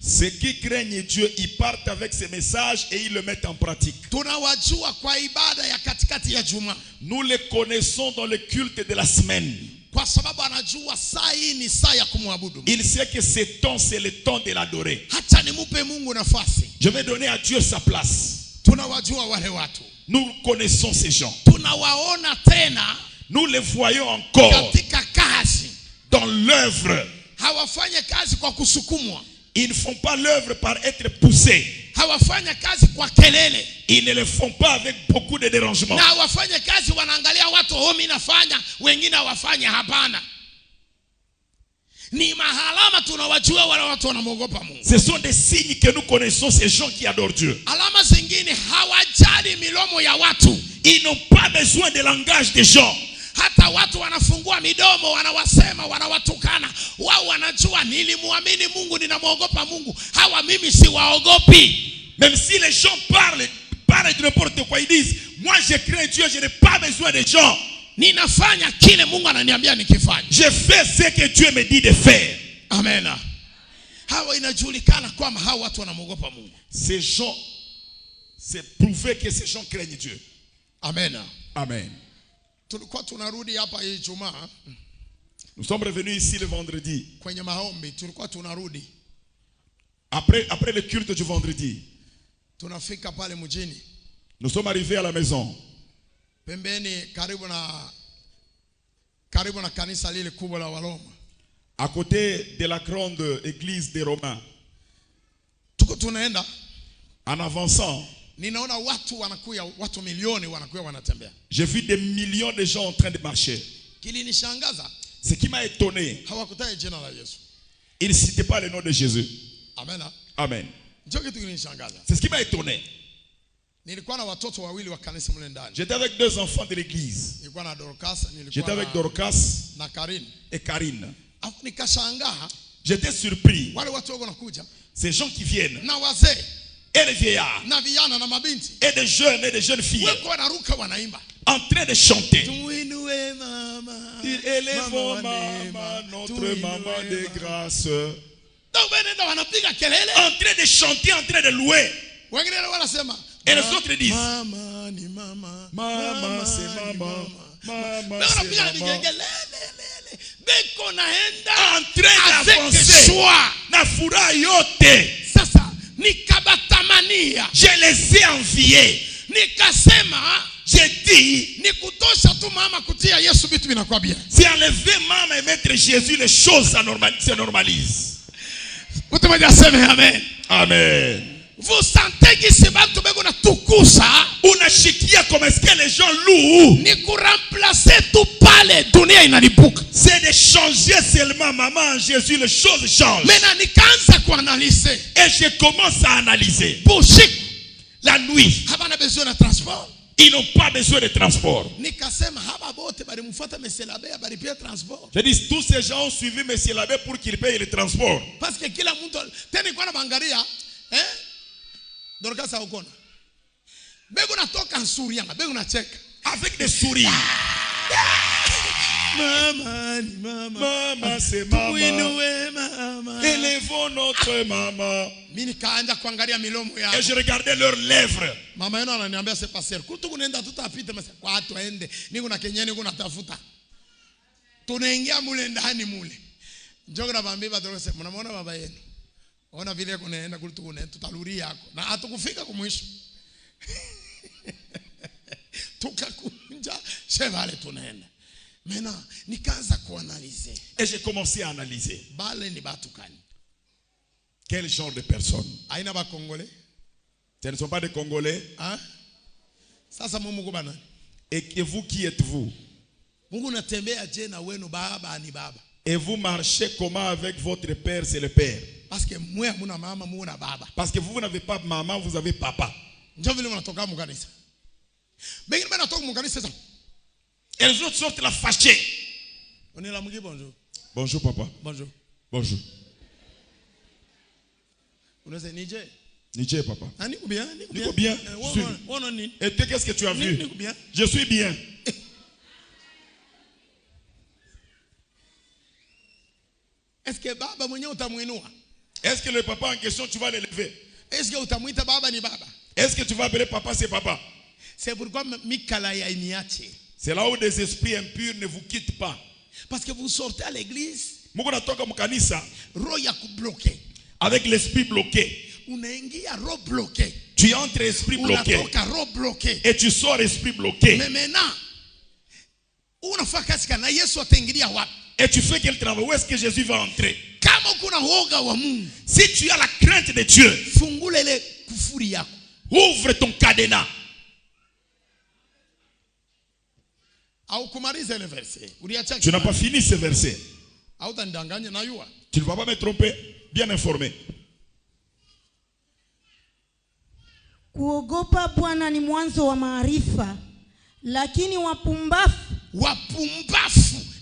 Speaker 2: Ceux qui craignent Dieu, ils partent avec ces messages et ils le mettent en pratique. Nous les connaissons dans le culte de la semaine. Il sait que ce temps, c'est le temps de l'adorer. Je vais donner à Dieu sa place. Nous connaissons ces gens. Nous les voyons encore dans l'œuvre. Ils ne font pas l'œuvre par être poussés. Ils ne le font pas avec beaucoup de dérangements. Ce sont des signes que nous connaissons, ces gens qui adorent Dieu. Ils n'ont pas besoin de langage des gens.
Speaker 1: Hata watu wanafungua midomo, wanawasema, wanawatukana. Wao wanajua nilimuamini Mungu, ninamwogopa Mungu. Hawa mimi siwaogopi.
Speaker 2: Même si les gens parlent de n'importe quoi, ils disent, moi je crains Dieu, je n'ai pas besoin des gens.
Speaker 1: Ninafanya kile Mungu ananiambia nikifanye.
Speaker 2: Je fais ce que Dieu me dit de faire.
Speaker 1: Amen. Hawa inajulikana kwamba hawa watu wanamwogopa Mungu.
Speaker 2: Ces gens, c'est prouvé que ces gens craignent Dieu.
Speaker 1: Amen.
Speaker 2: Amen.
Speaker 1: Tulikuwa tunarudi hapa Ijumaa.
Speaker 2: Nous sommes revenus ici le vendredi.
Speaker 1: Kwenye maombi tulikuwa tunarudi.
Speaker 2: Après le culte du vendredi.
Speaker 1: Tunafika pale mjini.
Speaker 2: Nous sommes arrivés à la maison.
Speaker 1: Pembeni karibu na kanisa lile kubwa la Waroma.
Speaker 2: À côté de la grande église des Romains.
Speaker 1: Tuko tunaenda.
Speaker 2: En avançant.
Speaker 1: Ninaona watu wanakuya, watu milioni wanakuya wanatembea.
Speaker 2: J'ai vu des millions de gens en train de marcher.
Speaker 1: Kilinishangaza.
Speaker 2: Ce qui m'a étonné.
Speaker 1: Hawakutaja jina la Yesu.
Speaker 2: Ils ne citaient pas le nom de Jésus.
Speaker 1: Amen.
Speaker 2: Amen.
Speaker 1: C'est
Speaker 2: ce qui m'a étonné.
Speaker 1: J'étais
Speaker 2: avec 2 enfants de l'église. J'étais avec Dorcas et Karine. J'étais surpris. Ces gens qui viennent. Et les vieillards. Et des jeunes filles. En train de chanter. Élevons maman, notre maman de grâce. En train de chanter, en train de louer. Et les autres disent, maman, c'est maman. Maman, c'est maman. En train d'avancer. Na furaha yote. Je les ai enviés. J'ai dit, si enlever maman et mettre Jésus, les choses se normalisent.
Speaker 1: Amen.
Speaker 2: Amen.
Speaker 1: Vous sentez que c'est bantu bego na tukusa.
Speaker 2: Unashikia comme est-ce que les gens louent.
Speaker 1: Ni ku remplacer tout pale dunia inalipuka.
Speaker 2: C'est de changer seulement maman Jésus, les choses changent.
Speaker 1: Maintenant nikaanza kuanalyser.
Speaker 2: Et je commence à analyser.
Speaker 1: Busiku
Speaker 2: la nuit.
Speaker 1: Habana besoin de transport.
Speaker 2: Ils n'ont pas besoin de transport. Je dis, tous ces gens ont suivi M. l'abbé pour qu'il paye le transport.
Speaker 1: Parce que
Speaker 2: avec des sourires. Maman, c'est maman. Élevons notre maman. Et je regardais leurs lèvres. Et j'ai commencé à analyser. Quel genre de personnes? Ce ne sont pas des Congolais.
Speaker 1: Hein?
Speaker 2: Et vous, qui êtes-vous? Et vous marchez comment avec votre père? C'est le père. Parce que vous n'avez pas maman, vous avez papa. Et les autres sortent la fâchée. Bonjour papa.
Speaker 1: Bonjour.
Speaker 2: Bonjour. Niger papa.
Speaker 1: Bien.
Speaker 2: Bien. Et toi, qu'est-ce que tu as vu? Je suis bien.
Speaker 1: Est-ce que baba mwenye utamuinua?
Speaker 2: Est-ce que le papa en question tu vas l'élever?
Speaker 1: Est-ce que utamuita baba ni baba?
Speaker 2: Est-ce que tu vas appeler papa c'est papa?
Speaker 1: C'est pourquoi mikala ya iniache.
Speaker 2: C'est là où des esprits impurs ne vous quittent pas.
Speaker 1: Parce que vous sortez à l'église.
Speaker 2: Mungu natoka mkanisa.
Speaker 1: Roho ya kubloqué.
Speaker 2: Avec l'esprit bloqué.
Speaker 1: Unaingia roho bloqué.
Speaker 2: Tu entres esprit bloqué.
Speaker 1: Unatoka roho bloqué.
Speaker 2: Et tu sors esprit bloqué.
Speaker 1: Mais maintenant, unafaa kazi kana Yesu ataingilia wapi?
Speaker 2: Et tu fais quel travail? Où est-ce que Jésus va entrer?
Speaker 1: Si
Speaker 2: tu as la crainte de Dieu, ouvre ton cadenas.
Speaker 1: Tu
Speaker 2: n'as pas fini ce verset. Tu ne vas pas me tromper, bien informé.
Speaker 5: Kuogopa Bwana ni mwanzo wa maarifa, lakini wapumbafu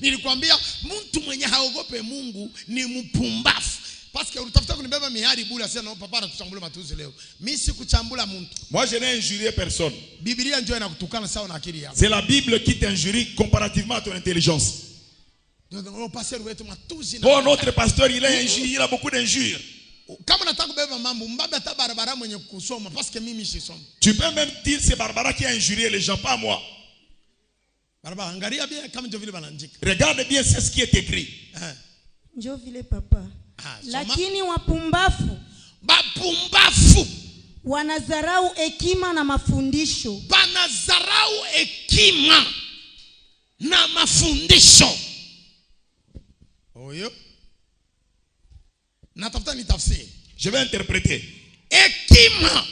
Speaker 1: nilikwambia mtu mwenye haogope Mungu ni mpumbafu. Parce que utafuta kunibeba mihari bure sasa na papa anatuchambula matuzi leo. Mimi sikuchambula mtu.
Speaker 2: Moi je n'ai injurié personne.
Speaker 1: Biblia njoo inakutukana sawa na akili yako.
Speaker 2: C'est la Bible qui t'injurie comparativement à ton intelligence. Oh, notre pasteur il a injurié, il a beaucoup d'injures.
Speaker 1: Kama nataka kubeba mambo mbabe hata barabara mwenye kusoma parce que mimi sisoma.
Speaker 2: Tu peux même dire c'est Barbara qui a injurié les gens, pas moi.
Speaker 1: Barbara angalia bien kama ndio vile banaandika.
Speaker 2: Regarde bien c'est ce qui est écrit.
Speaker 5: Ndio vile papa. Lakini wapumbafu wanazarau hekima na mafundisho.
Speaker 1: Banazarau hekima na mafundisho. Oyo. Natafuta ni tafsiri.
Speaker 2: Je vais interpréter.
Speaker 1: Hekima,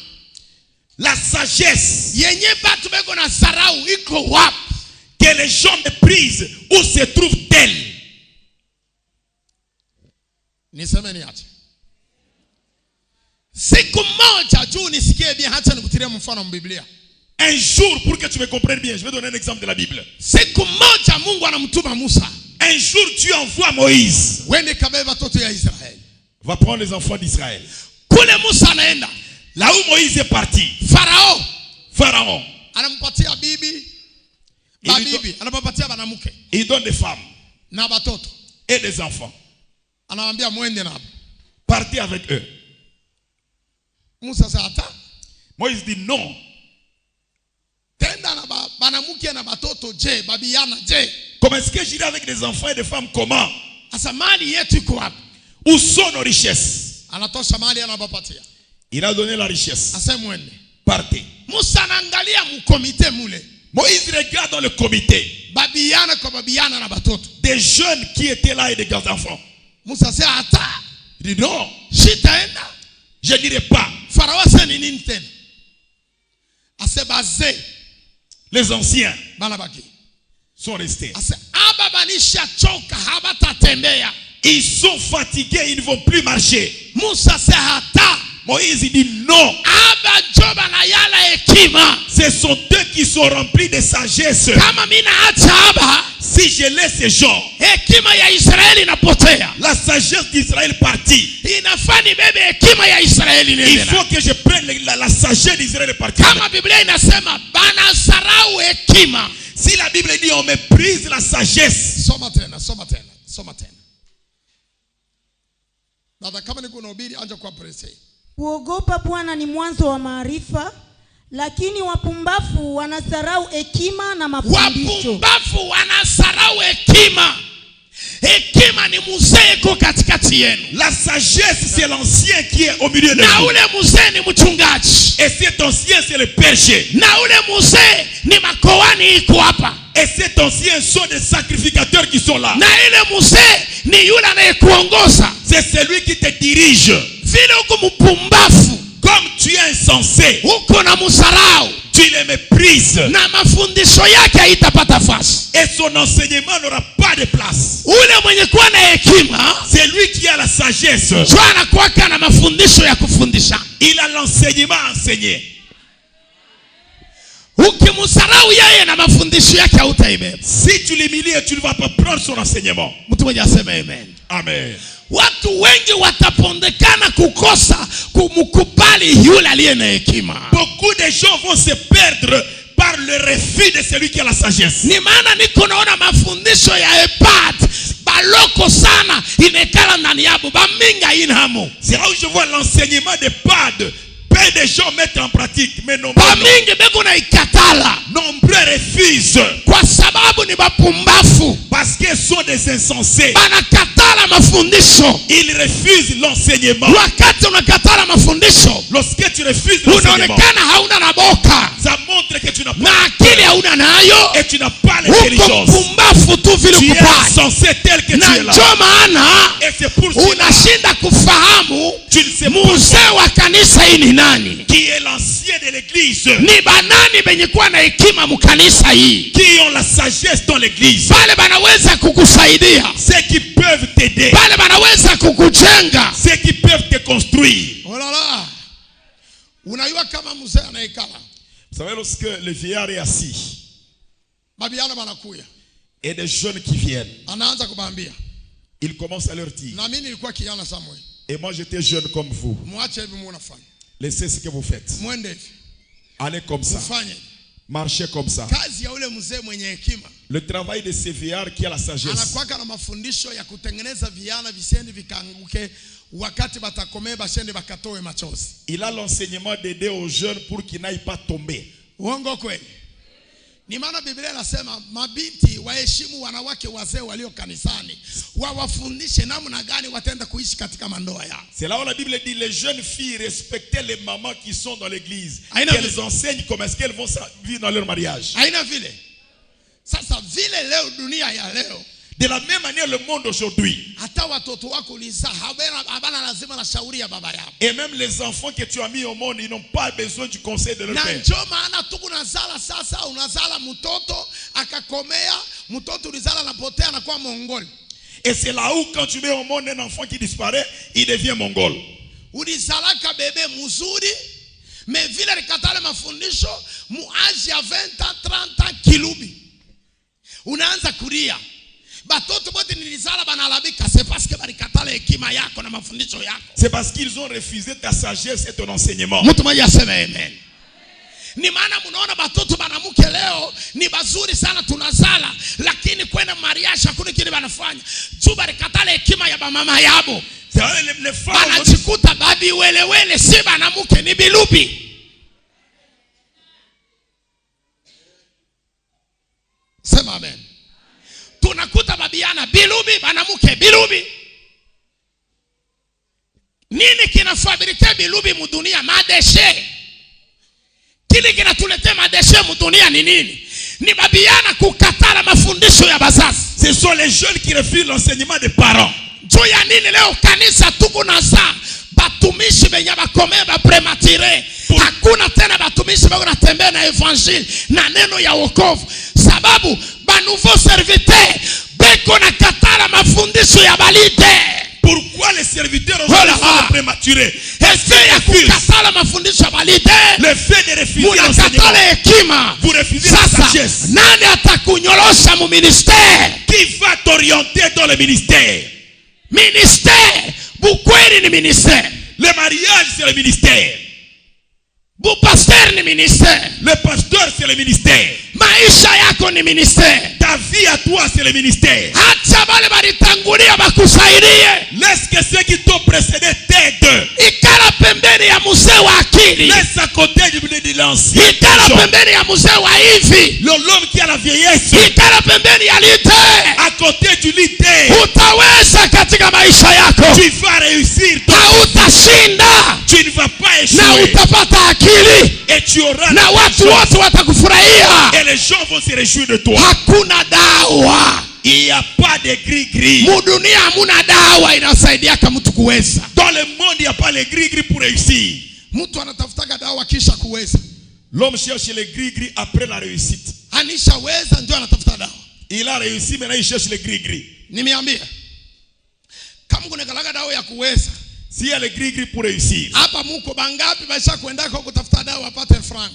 Speaker 2: la sagesse
Speaker 1: yenye batu beko na zarau iko wapi?
Speaker 2: Que les gens méprisent, où se trouve-t-elle?
Speaker 1: Niseme ni aje. Siku moja juu nisikie bien, hata nikutiria mfano wa Biblia.
Speaker 2: Un jour, pour que tu me comprennes bien, je vais donner un exemple de la Bible.
Speaker 1: Siku moja Mungu anamtuma Musa.
Speaker 2: Un jour tu envoies Moïse.
Speaker 1: Wende kabeba watoto ya Israeli.
Speaker 2: Va prendre les enfants d'Israël.
Speaker 1: Kule Musa anaenda.
Speaker 2: Là où Moïse est parti. Pharaon.
Speaker 1: Anampatia bibi. Babibi. Anampatia banamuke.
Speaker 2: Il donne des femmes.
Speaker 1: Na batoto.
Speaker 2: Et des enfants.
Speaker 1: Anamwambia mwende nabo.
Speaker 2: Partez avec eux.
Speaker 1: Musa sasa.
Speaker 2: Moïse dit non.
Speaker 1: Tenda na banamuke na batoto je, babiana je.
Speaker 2: Comment est-ce que j'irai avec des enfants et des femmes? Comment?
Speaker 1: Asamali yetu iko wapi?
Speaker 2: Où sont nos richesses?
Speaker 1: Anatosha mali anabapatia.
Speaker 2: Il a donné la richesse.
Speaker 1: Asemwende.
Speaker 2: Partez.
Speaker 1: Musa anaangalia mkomite mule.
Speaker 2: Moïse regarde dans le comité.
Speaker 1: Babiana kwa babiana na batoto.
Speaker 2: Des jeunes qui étaient là et des grands enfants.
Speaker 1: Musa sait ata.
Speaker 2: Il dit non.
Speaker 1: Sitaenda.
Speaker 2: Je n'irai pas.
Speaker 1: Pharaon sait ni nini tena. Ase bazé.
Speaker 2: Les anciens
Speaker 1: banabaki
Speaker 2: sont restés.
Speaker 1: Ase aba banisha choka habatatembea.
Speaker 2: Ils sont fatigués, ils ne vont plus marcher.
Speaker 1: Musa sait ata.
Speaker 2: Moïse dit non.
Speaker 1: Aba joba na yala hekima.
Speaker 2: Ce sont eux qui sont remplis de sagesse.
Speaker 1: Kama mina acha aba.
Speaker 2: Si je laisse ces gens,
Speaker 1: hekima ya Israeli inapotea.
Speaker 2: La sagesse d'Israël partit.
Speaker 1: Inafani bebe hekima ya Israeli nene.
Speaker 2: Il faut que je prenne la sagesse d'Israël partie.
Speaker 1: Kama Biblia inasema bana sarau hekima.
Speaker 2: Si la Bible dit on méprise la sagesse.
Speaker 1: Soma tena. Dada kama niko nahubiri anja kwa presse.
Speaker 5: Kuogopa Bwana ni mwanzo wa maarifa, lakini wapumbafu wanasarau hekima na mafundisho.
Speaker 1: Wapumbafu wanasarau hekima. Hekima ni mzee kwa katikati yenu.
Speaker 2: La sagesse c'est l'ancien qui est au milieu de
Speaker 1: nous. Na ule mzee ni mchungaji.
Speaker 2: Et cet ancien c'est le berger.
Speaker 1: Na ule mzee ni makoani iko hapa.
Speaker 2: Et cet ancien sont des sacrificateurs qui sont là.
Speaker 1: Na ile mzee ni yule anayekuongoza.
Speaker 2: C'est celui qui te dirige.
Speaker 1: Vile uko mpumbafu,
Speaker 2: comme tu es insensé,
Speaker 1: uko na musarau,
Speaker 2: tu le méprises.
Speaker 1: Na mafundisho yake haitapata fasi.
Speaker 2: Et son enseignement n'aura pas de place.
Speaker 1: Ule mwenye kuwa na hekima,
Speaker 2: c'est lui qui a la sagesse.
Speaker 1: Jana kwaka na mafundisho ya kufundisha.
Speaker 2: Il a l'enseignement à enseigner.
Speaker 1: Ukimusarau yeye na mafundisho yake hautaibeba.
Speaker 2: Si tu l'humilies, tu ne vas pas prendre son enseignement.
Speaker 1: Mtu mmoja aseme amen.
Speaker 2: Amen.
Speaker 1: Watu wengi watapondekana kukosa kumkubali yule aliye na hekima.
Speaker 2: Beaucoup de gens vont se perdre par le refus de celui qui a la sagesse.
Speaker 1: Ni maana niko naona mafundisho ya Epat baloko sana imekala ndani yabo baminga inhamo.
Speaker 2: C'est là où je vois l'enseignement de Pad. Peu de gens mettent en pratique, mais nombreux refusent.
Speaker 1: Kwa sababu ni bapumbafu.
Speaker 2: Parce qu'ils sont des insensés.
Speaker 1: Banakatala mafundisho.
Speaker 2: Ils refusent l'enseignement.
Speaker 1: Wakati unakatala mafundisho,
Speaker 2: lorsque tu refuses l'enseignement,
Speaker 1: unaonekana hauna na boka.
Speaker 2: Ça montre que tu n'as pas
Speaker 1: na akili hauna nayo.
Speaker 2: Et tu n'as pas l'intelligence.
Speaker 1: Mpumbafu tu vile
Speaker 2: tu es insensé tel que tu es là.
Speaker 1: Na maana
Speaker 2: et c'est pour cela
Speaker 1: unashinda kufahamu mzee wa kanisa hii ni nani?
Speaker 2: Qui est l'ancien de l'église?
Speaker 1: Ni banani benye kuwa na hekima mkanisa hii?
Speaker 2: Qui ont la sagesse dans l'église?
Speaker 1: Wale banaweza kukusaidia.
Speaker 2: C'est qui peuvent t'aider.
Speaker 1: Bale banaweza kukujenga.
Speaker 2: Ceux qui peuvent te construire.
Speaker 1: Oh là là. Unajua kama mzee anaikala.
Speaker 2: Vous savez, lorsque le vieillard est assis,
Speaker 1: Babiana banakuya.
Speaker 2: et des jeunes qui viennent,
Speaker 1: Anaanza kubambia.
Speaker 2: il commence à leur dire.
Speaker 1: Na mimi nilikuwa kijana Samuel.
Speaker 2: Et moi j'étais jeune comme vous.
Speaker 1: Muache hivi mnafanya.
Speaker 2: Laissez ce que vous faites.
Speaker 1: Mwende hivi.
Speaker 2: Allez comme ça.
Speaker 1: Ufanye.
Speaker 2: Marchez comme ça.
Speaker 1: Kazi ya ule mzee mwenye hekima.
Speaker 2: Le travail de ces vieillards qui a la sagesse.
Speaker 1: Anakuwa na mafundisho ya kutengeneza viana visiendi vikaanguke wakati batakomea bashende bakatoe machozi.
Speaker 2: Il a l'enseignement d'aider aux jeunes pour qu'ils n'aillent pas tomber.
Speaker 1: Uongo kweli? Ni maana Biblia inasema mabinti waheshimu wanawake wazee walio kanisani, wawafundishe namna gani wataenda kuishi katika mandoa yao.
Speaker 2: C'est là où la Bible dit les jeunes filles respectez les mamans qui sont dans l'église.
Speaker 1: Aina
Speaker 2: Qu'elles
Speaker 1: vile.
Speaker 2: enseignent comment est-ce qu'elles vont vivre dans leur mariage.
Speaker 1: Haina vile. Sasa vile leo dunia ya leo,
Speaker 2: De la même manière le monde aujourd'hui.
Speaker 1: hata watoto wako ulizaa habana lazima na shauri ya baba yao.
Speaker 2: Et même les enfants que tu as mis au monde, ils n'ont pas besoin du conseil de leur
Speaker 1: Na
Speaker 2: père.
Speaker 1: njoo maana tu unazala sasa, unazala mtoto akakomea, mtoto ulizala napotea anakuwa mongoli.
Speaker 2: Et c'est là où quand tu mets au monde un enfant qui disparaît, il devient mongol.
Speaker 1: Ulizalaka bebe mzuri, mais vile likatale mafundisho, muaji ya 20 ans, 30 ans kilubi. Unaanza kulia. Batoto bote nilizala banalabika, c'est parce que balikatale hekima yako na mafundisho yako.
Speaker 2: C'est parce qu'ils ont refusé ta sagesse et ton enseignement.
Speaker 1: Mtu mmoja aseme amen. Ni maana mnaona batoto banamuke leo ni bazuri sana tunazala, lakini kwenda mariage hakuna kile banafanya. Juu balikatale hekima ya mama yabo.
Speaker 2: C'est vrai, les femmes
Speaker 1: Banachikuta babi welewele, si banamuke ni bilubi. Sema amen. Tunakuta babiana bilubi, banamuke bilubi. Nini kinafabrike bilubi mudunia? Madeshe. Kile kinatuletea madeshe mudunia ni nini? Ni babiana kukatala mafundisho ya bazazi.
Speaker 2: ce sont les jeunes qui refusent l'enseignement des parents.
Speaker 1: Juu ya nini leo kanisa tuko na za batumishi benye bakomea ba prematire? Hakuna tena batumishi bako natembea na evangile na neno ya wokovu. Sababu ba nouveau serviteur beko na katala mafundisho ya balite.
Speaker 2: Pourquoi les serviteurs sont prématurés?
Speaker 1: Est-ce ya kukatala mafundisho ya balite?
Speaker 2: Le fait de refuser l'enseignement.
Speaker 1: Munakatala hekima.
Speaker 2: Vous refusez la
Speaker 1: Sasa
Speaker 2: sagesse.
Speaker 1: nani atakunyorosha mu ministère?
Speaker 2: Qui va t'orienter dans le ministère?
Speaker 1: Ministère. Bukweli ni ministère.
Speaker 2: Le mariage, c'est le ministère.
Speaker 1: Bu pasteur ni ministère.
Speaker 2: Le pasteur, c'est le ministère.
Speaker 1: Maisha yako ni ministère.
Speaker 2: Ta vie à toi, c'est le ministère.
Speaker 1: Acha bale balitangulia bakusaidie.
Speaker 2: Laisse que ceux qui t'ont précédé t'aident.
Speaker 1: Ikala pembeni ya mzee wa akili.
Speaker 2: Laisse à côté de l'ancien.
Speaker 1: Ikala pembeni ya mzee wa hivi.
Speaker 2: L'homme qui a la vieillesse.
Speaker 1: Ikala pembeni ya lite.
Speaker 2: À côté du lit.
Speaker 1: Utaweza katika maisha yako.
Speaker 2: Tu vas réussir.
Speaker 1: Hautashinda.
Speaker 2: Tu ne vas pas
Speaker 1: Na
Speaker 2: échouer.
Speaker 1: utapata akili.
Speaker 2: Et tu auras
Speaker 1: Na watu wote watakufurahia.
Speaker 2: et les gens vont se réjouir de toi.
Speaker 1: Hakuna dawa.
Speaker 2: Il n'y a pas de gris-gris.
Speaker 1: Mudunia hamuna dawa inasaidia kama mtu kuweza.
Speaker 2: Dans le monde, il n'y a pas les gris-gris pour réussir.
Speaker 1: Mtu anatafutaga dawa kisha kuweza.
Speaker 2: L'homme cherche les gris-gris après la réussite.
Speaker 1: Anishaweza ndio anatafuta dawa.
Speaker 2: Il a réussi, maintenant il cherche les gris-gris.
Speaker 1: Nimeambia kama kunekalaga dawa ya kuweza.
Speaker 2: S'il y a les gris-gris pour réussir.
Speaker 1: Hapa muko bangapi baisha kwenda kwa kutafuta dawa apate franga?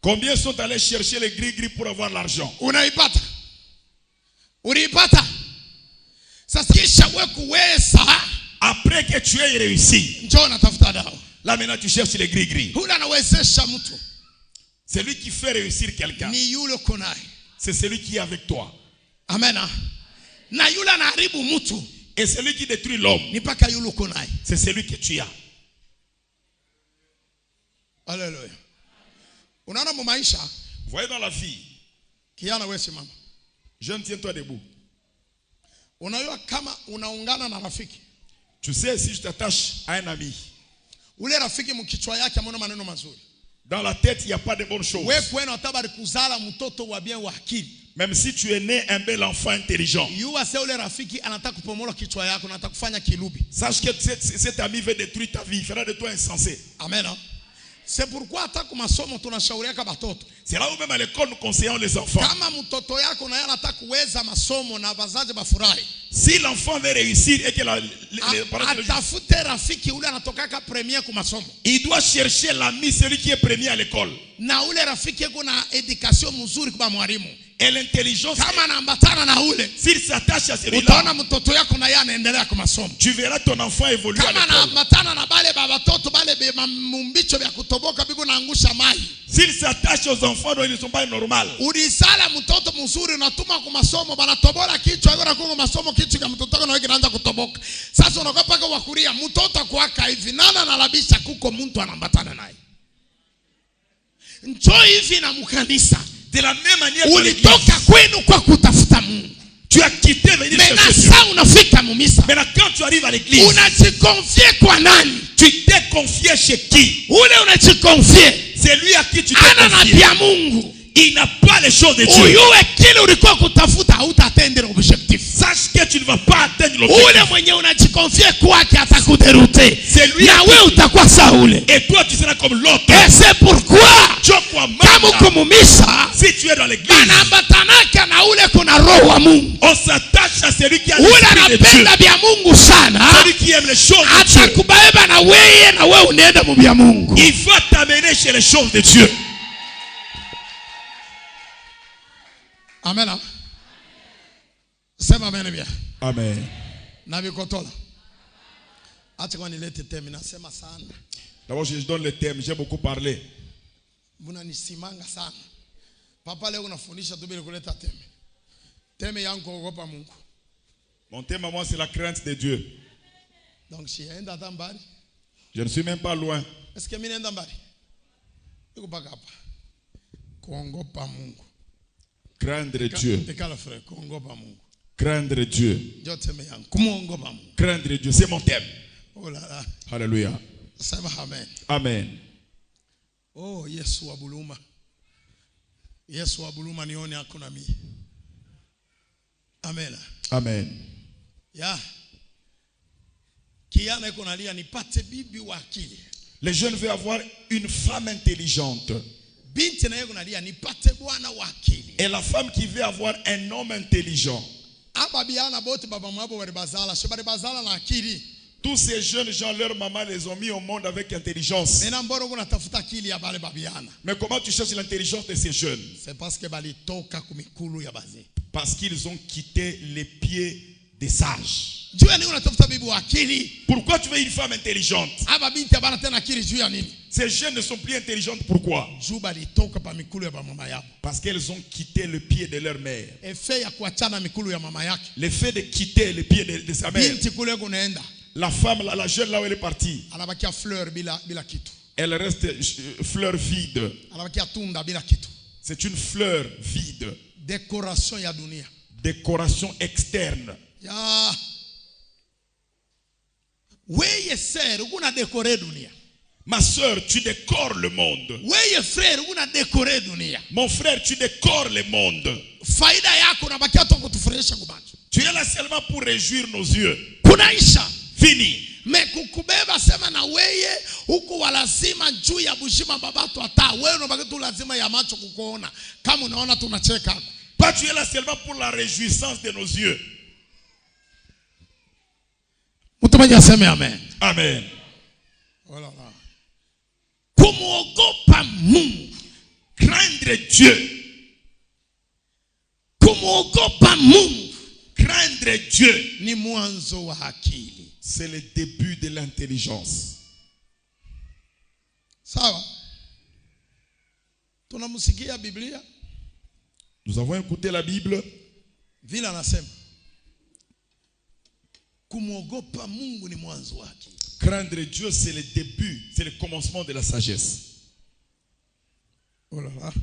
Speaker 2: Combien sont allés chercher les gris-gris pour avoir l'argent?
Speaker 1: Unaipata? Uliipata? Sasa kisha wewe kuweza,
Speaker 2: Après que tu aies réussi,
Speaker 1: njoo natafuta dawa.
Speaker 2: là maintenant tu cherches les gris-gris.
Speaker 1: Hula anawezesha mtu.
Speaker 2: Celui qui fait réussir quelqu'un,
Speaker 1: Ni yule konai.
Speaker 2: c'est celui qui est avec toi.
Speaker 1: Amen. Na yule anaharibu mtu.
Speaker 2: Et celui qui détruit l'homme,
Speaker 1: Ni paka yule konai.
Speaker 2: c'est celui que tu as.
Speaker 1: Haleluya. Unaona mu maisha,
Speaker 2: Vous voyez dans la vie,
Speaker 1: kiana wewe simama.
Speaker 2: jeune, tiens-toi debout.
Speaker 1: Unajua kama unaungana na rafiki.
Speaker 2: Tu sais, si je t'attache à un ami,
Speaker 1: Ule rafiki mkichwa yake ameona maneno mazuri.
Speaker 2: dans la tête, il n'y a pas de bonnes choses.
Speaker 1: Wewe kwenu atabari kuzala mtoto wa bien wa akili.
Speaker 2: Même si tu es né un bel enfant intelligent,
Speaker 1: Yuwa se ule rafiki anataka kupomola kichwa yako na atakufanya kilubi.
Speaker 2: sache que cet ami veut détruire ta vie, il fera de toi insensé.
Speaker 1: Amen. C'est pourquoi hata kwa masomo tunashauriaka batoto.
Speaker 2: C'est là où même à l'école nous conseillons les enfants.
Speaker 1: Kama mtoto yako na anataka kuweza masomo na wazazi bafurahi.
Speaker 2: Si l'enfant veut réussir et que les parents
Speaker 1: atafute rafiki ule anatokaka premier ku masomo.
Speaker 2: Il doit chercher l'ami, celui qui est premier à l'école.
Speaker 1: Na ule rafiki yako na education mzuri kwa mwalimu.
Speaker 2: Et l'intelligence,
Speaker 1: kama anaambatana na ule,
Speaker 2: s'il s'attache à celui-là,
Speaker 1: utaona mtoto yako na yeye anaendelea kwa masomo.
Speaker 2: Tu verras ton enfant évoluer à l'école.
Speaker 1: Kama anaambatana na bale baba watoto bale mumbicho vya kutoboka bigo naangusha mai.
Speaker 2: S'il s'attache aux enfants dont ils ne sont pas normaux.
Speaker 1: Ulisala mtoto mzuri unatuma kwa masomo banatobola kichwa yako na kwa masomo kichwa kama mtoto wako na wewe kinaanza kutoboka. Sasa unakuwa paka wakuria mtoto kwaka hivi nana analabisha kuko mtu anaambatana naye. Njoo hivi na mkanisa.
Speaker 2: De la même manière,
Speaker 1: ulitoka kwenu kwa kutafuta Mungu.
Speaker 2: Tu as quitté venir chercher Dieu.
Speaker 1: Sasa unafika mumisa.
Speaker 2: Maintenant quand tu arrives à l'église,
Speaker 1: unajikonfie kwa nani?
Speaker 2: Tu t'es confié chez qui?
Speaker 1: Ule unajikonfie.
Speaker 2: C'est lui à qui tu t'es confié.
Speaker 1: Ana nabii Mungu.
Speaker 2: Il n'a pas les choses de Dieu.
Speaker 1: Uyue kile ulikuwa kutafuta hautatendera objectif.
Speaker 2: Sache que tu ne vas pas atteindre l'objectif.
Speaker 1: Ule mwenye unajikonfie kwake atakuderute.
Speaker 2: C'est lui.
Speaker 1: Na wewe utakuwa saule.
Speaker 2: Et toi tu seras comme l'autre.
Speaker 1: Et c'est pourquoi
Speaker 2: kama
Speaker 1: kumumisa,
Speaker 2: si tu es dans l'église,
Speaker 1: anaambatanaka na ule kuna roho wa Mungu.
Speaker 2: On s'attache à celui qui a l'esprit de Dieu.
Speaker 1: Anapenda bya Mungu sana.
Speaker 2: Celui qui aime les choses de Dieu.
Speaker 1: Atakubeba na wewe unaenda mu bya Mungu.
Speaker 2: Il va t'amener chez les choses de Dieu.
Speaker 1: Amen. Sema amen bien.
Speaker 2: Amen.
Speaker 1: Na bikotola. Acha kwa nilete temi nasema sana.
Speaker 2: D'abord je donne le thème, j'ai beaucoup parlé.
Speaker 1: Mnanisimanga sana. Papa leo unafundisha tu bila kuleta temi. Temi yangu kuogopa Mungu.
Speaker 2: Mon thème à moi c'est la crainte de Dieu.
Speaker 1: Donc si enda tambari.
Speaker 2: Je ne suis même pas loin.
Speaker 1: Est-ce que mimi nenda mbali? Niko paka hapa. Kuogopa Mungu.
Speaker 2: Craindre Dieu. Craindre Dieu. Craindre Dieu, c'est mon thème.
Speaker 1: Oh là là.
Speaker 2: Alléluia.
Speaker 1: Amen.
Speaker 2: Amen.
Speaker 1: Oh Yesu wa buluma. Yesu wa buluma nione hakuna mimi. Amen.
Speaker 2: Amen.
Speaker 1: Ya. Kiana iko nalia nipate bibi wa akili.
Speaker 2: Les jeunes veulent avoir une femme intelligente. Et la femme qui veut avoir un homme intelligent. Tous ces jeunes gens, leur maman les ont mis au monde avec intelligence. Mais comment tu cherches l'intelligence de ces jeunes?
Speaker 1: C'est parce
Speaker 2: qu'ils ont quitté les pieds des sages. Pourquoi tu veux une femme intelligente? Ces jeunes ne sont plus intelligentes. Pourquoi? Parce qu'elles ont quitté le pied de leur mère. Le fait de quitter le pied de sa mère. La femme, la jeune là où elle est partie, elle reste fleur vide. C'est une fleur vide. Décoration externe. Ma soeur, tu décores le monde. Mon frère, tu décores le monde. Tu es là seulement pour réjouir nos yeux. Fini.
Speaker 1: Mais kukubeba sema na weye huku walazima juu ya bushima babatu ata wewe unabaki tu lazima ya macho kukuona kama unaona tunacheka.
Speaker 2: Pas tu es là seulement pour la réjouissance de nos yeux.
Speaker 1: Mtumaji aseme amen.
Speaker 2: Amen.
Speaker 1: Oh là là. Kumuogopa Mungu.
Speaker 2: Craindre Dieu.
Speaker 1: Kumuogopa Mungu.
Speaker 2: Craindre Dieu.
Speaker 1: Ni mwanzo wa akili.
Speaker 2: C'est le début de l'intelligence.
Speaker 1: Sawa. Tunamusikia Biblia.
Speaker 2: Nous avons écouté la Bible.
Speaker 1: Vile anasema. Kumuogopa Mungu ni mwanzo wa akili.
Speaker 2: Craindre Dieu, c'est le début, c'est le commencement de la sagesse.
Speaker 1: Oh là là.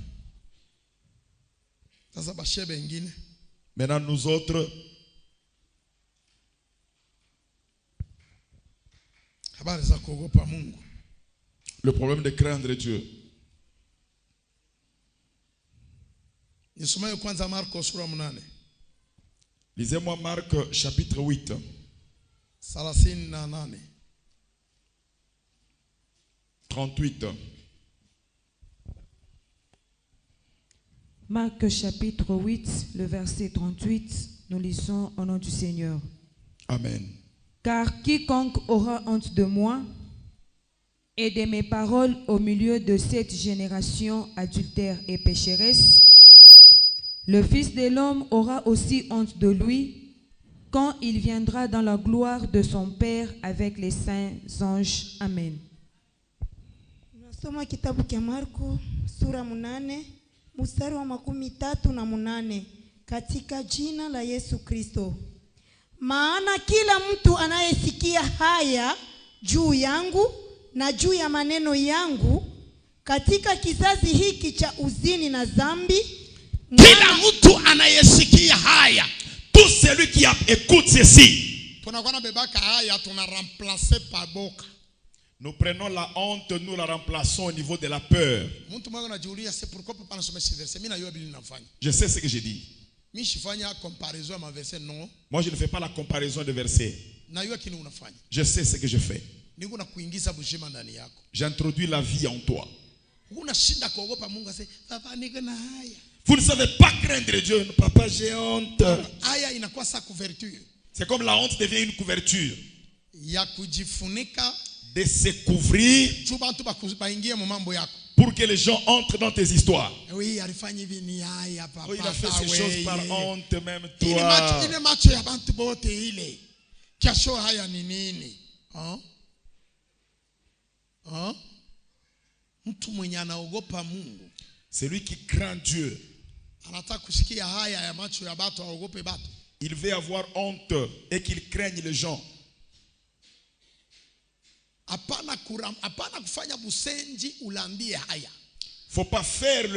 Speaker 1: Sasa bashebe ingine.
Speaker 2: Maintenant nous autres, le problème de craindre Dieu. Lisez-moi Marc chapitre 8. 38.
Speaker 6: Marc chapitre 8, le verset 38, nous lisons au nom du Seigneur.
Speaker 2: Amen.
Speaker 6: Car quiconque aura honte de moi et de mes paroles au milieu de cette génération adultère et pécheresse, le Fils de l'homme aura aussi honte de lui quand il viendra dans la gloire de son Père avec les saints anges. Amen.
Speaker 5: Nasoma kitabu cha Marko sura 8 mstari wa 38 katika jina la Yesu Kristo. Maana kila mtu anayesikia haya juu yangu na juu ya maneno yangu katika kizazi hiki cha uzini na dhambi,
Speaker 1: kila mtu anayesikia haya,
Speaker 2: Tout celui qui écoute ceci,
Speaker 1: tunakuwa na bebaka haya tuna remplacer par boka.
Speaker 2: nous prenons la honte, nous la remplaçons au niveau de la peur.
Speaker 1: Mtu mmoja anajiuliza c'est pourquoi papa anasoma ce verset. Mimi najua Biblia inafanya.
Speaker 2: Je sais ce que j'ai dit.
Speaker 1: Mimi sifanya comparaison ma verset non.
Speaker 2: Moi, je ne fais pas la comparaison de versets.
Speaker 1: Najua kile unafanya.
Speaker 2: Je sais ce que je fais.
Speaker 1: Niko na kuingiza bujima ndani yako.
Speaker 2: J'introduis la vie en toi.
Speaker 1: Unashinda kuogopa Mungu ase papa niko na haya.
Speaker 2: Vous ne savez pas craindre Dieu. Papa, j'ai honte.
Speaker 1: Haya inakuwa sa couverture.
Speaker 2: C'est comme la honte devient une couverture.
Speaker 1: Ya kujifunika
Speaker 2: De se couvrir
Speaker 1: chuba tu baingie mu mambo yako.
Speaker 2: pour que les gens entrent dans tes histoires.
Speaker 1: Oui, alifanya hivi ni haya papa.
Speaker 2: Oh, il a fait ces choses par honte, même
Speaker 1: Ile
Speaker 2: toi.
Speaker 1: macho ya bantu bote ile. Kesho haya ni nini? Mtu mwenye anaogopa Mungu,
Speaker 2: Celui qui craint Dieu,
Speaker 1: anataka kusikia haya ya macho ya batu, aogope batu.
Speaker 2: il veut avoir honte et qu'il craigne les gens.
Speaker 1: Hapana kufanya busenji ulambie haya.
Speaker 2: Faut pas faire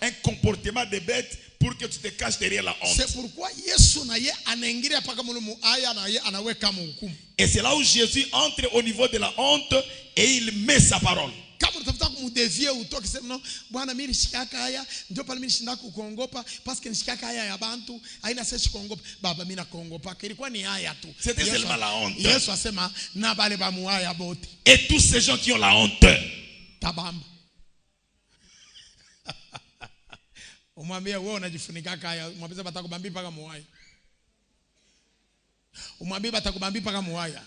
Speaker 2: un comportement de bête pour que tu te caches derrière la honte.
Speaker 1: C'est pourquoi Yesu na ye anaingilia paka mulumu haya na ye anaweka hukumu.
Speaker 2: Et c'est là où Jésus entre au niveau de la honte et il met sa parole.
Speaker 1: Kama unatafuta kumdevie utoke sema no bwana mimi nishikaka haya ndio pale mimi nishinda kuongopa parce que nishikaka haya ya bantu haina sisi kuongopa baba mimi nakuongopa ilikuwa ni haya tu.
Speaker 2: C'était seulement la honte.
Speaker 1: Yesu asema na bale ba muhaya bote.
Speaker 2: Et tous ces gens qui ont la honte,
Speaker 1: Tabamba. Umwambie wewe unajifunika haya, umwambie batakubambi paka muhaya. Umwambie batakubambi paka muhaya.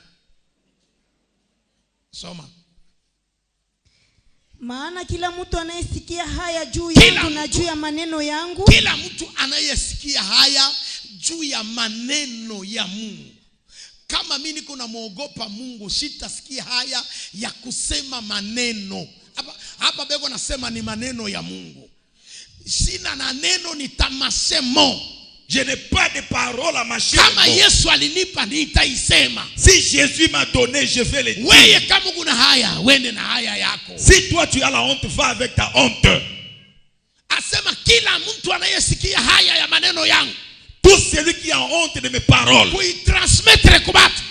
Speaker 1: Soma.
Speaker 5: Maana kila mtu anayesikia haya juu yangu na juu ya maneno yangu,
Speaker 1: kila mtu anayesikia haya juu ya maneno ya Mungu. Kama mimi niko na muogopa Mungu, sitasikia haya ya kusema maneno. Hapa bego nasema ni maneno ya Mungu. Sina na neno ni tamasemo.
Speaker 2: je n'ai pas de parole à mâcher.
Speaker 1: Kama Yesu alinipa nitaisema.
Speaker 2: Si Jésus m'a donné, je vais le dire.
Speaker 1: Wewe kama kuna haya, wende na haya yako.
Speaker 2: Si toi tu as la honte, va avec ta honte.
Speaker 1: Asema kila mtu anayesikia haya ya maneno yangu,
Speaker 2: tout celui qui a honte de mes paroles,
Speaker 1: kuitransmettre kwa watu,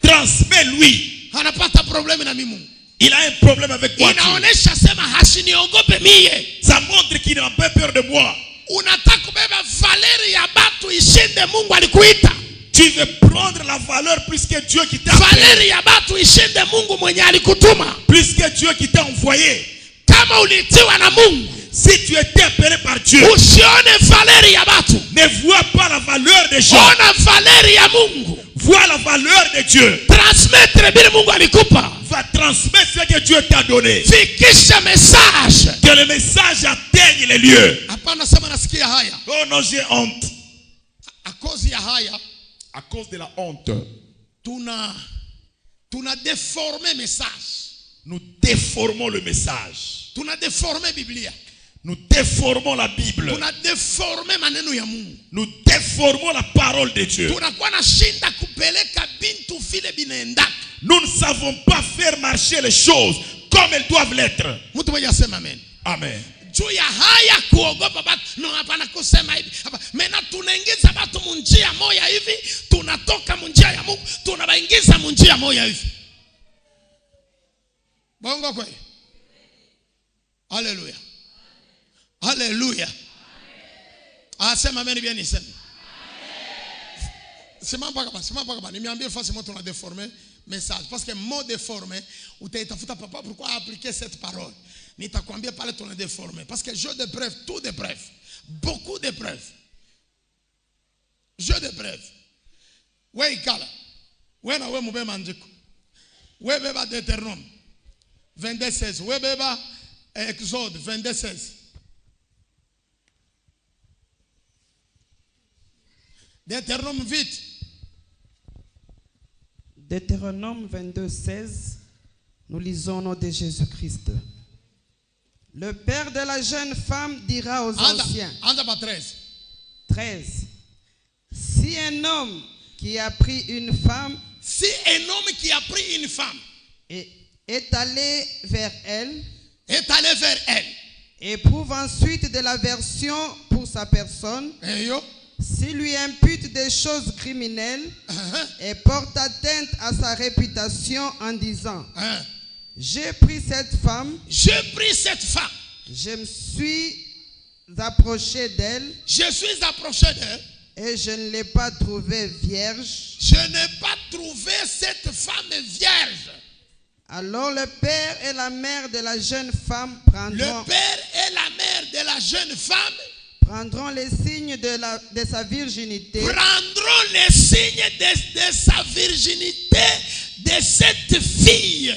Speaker 2: transmets-lui.
Speaker 1: Anapata problème na mimi.
Speaker 2: Il a un problème avec toi.
Speaker 1: Inaonesha sema hasiniogope mie.
Speaker 2: Ça montre qu'il n'a pas peur de moi.
Speaker 1: Unataka kubeba valeri ya batu ishinde Mungu alikuita.
Speaker 2: Tu veux prendre la valeur plus que Dieu qui t'a appelé.
Speaker 1: Valeri ya batu ishinde Mungu mwenye alikutuma.
Speaker 2: Plus que Dieu qui t'a envoyé.
Speaker 1: Kama ulitiwa na Mungu,
Speaker 2: si tu étais appelé par Dieu,
Speaker 1: usione valeri ya batu.
Speaker 2: Ne vois pas la valeur des gens.
Speaker 1: Ona valeri ya Mungu.
Speaker 2: Vois la valeur de Dieu.
Speaker 1: Transmettre bila Mungu alikupa.
Speaker 2: Va transmettre ce que Dieu t'a donné.
Speaker 1: Fikisha message.
Speaker 2: Que le message atteigne les lieux.
Speaker 1: Hapana sema nasikia haya.
Speaker 2: Oh non, j'ai honte.
Speaker 1: À cause ya haya,
Speaker 2: à cause de la honte,
Speaker 1: tuna déformé message.
Speaker 2: Nous déformons le message.
Speaker 1: Tuna déformé Biblia.
Speaker 2: Nous déformons la Bible.
Speaker 1: Tuna déformé maneno ya Mungu.
Speaker 2: Nous déformons la parole de Dieu.
Speaker 1: Tunakuwa na shinda kupeleka bintu vile binaenda.
Speaker 2: Nous ne savons pas faire marcher les choses comme elles doivent l'être.
Speaker 1: Mtu mmoja asema amen.
Speaker 2: Amen.
Speaker 1: Juu ya haya kuogopa batu, no hapana kusema hivi. Mena tunaingiza batu munjia moya hivi, tunatoka munjia ya Mungu, tunabaingiza munjia moya hivi. Bongo kweli. Hallelujah. Hallelujah. Asema amen bien niseme. Sema mpaka nimeambia fasi moto na deformer message. Parce que mot déformé, utaitafuta papa pourquoi appliquer cette parole. Nitakwambia pale ton déformé. Parce que jeu de preuve, tout de preuve. Beaucoup de preuves. Jeu de preuve. We ikala. We na we mube manjiko. We beba Deutéronome 22:16. We beba Exode 22:16. Deutéronome vite.
Speaker 3: Deutéronome 22:16. Nous lisons au nom de Jésus-Christ. Le père de la jeune femme dira aux anciens. 13. Si un homme qui a pris une femme, est allé vers elle, éprouve ensuite de l'aversion pour sa personne, s'il lui impute des choses criminelles et porte atteinte à sa réputation en disant, j'ai pris cette femme, je me suis approché d'elle, et je ne l'ai pas trouvée vierge.
Speaker 1: Je n'ai pas trouvé cette femme vierge.
Speaker 3: Alors le père et la mère de la jeune femme prendront les signes de sa virginité.
Speaker 1: Prendront les signes de sa virginité de cette fille.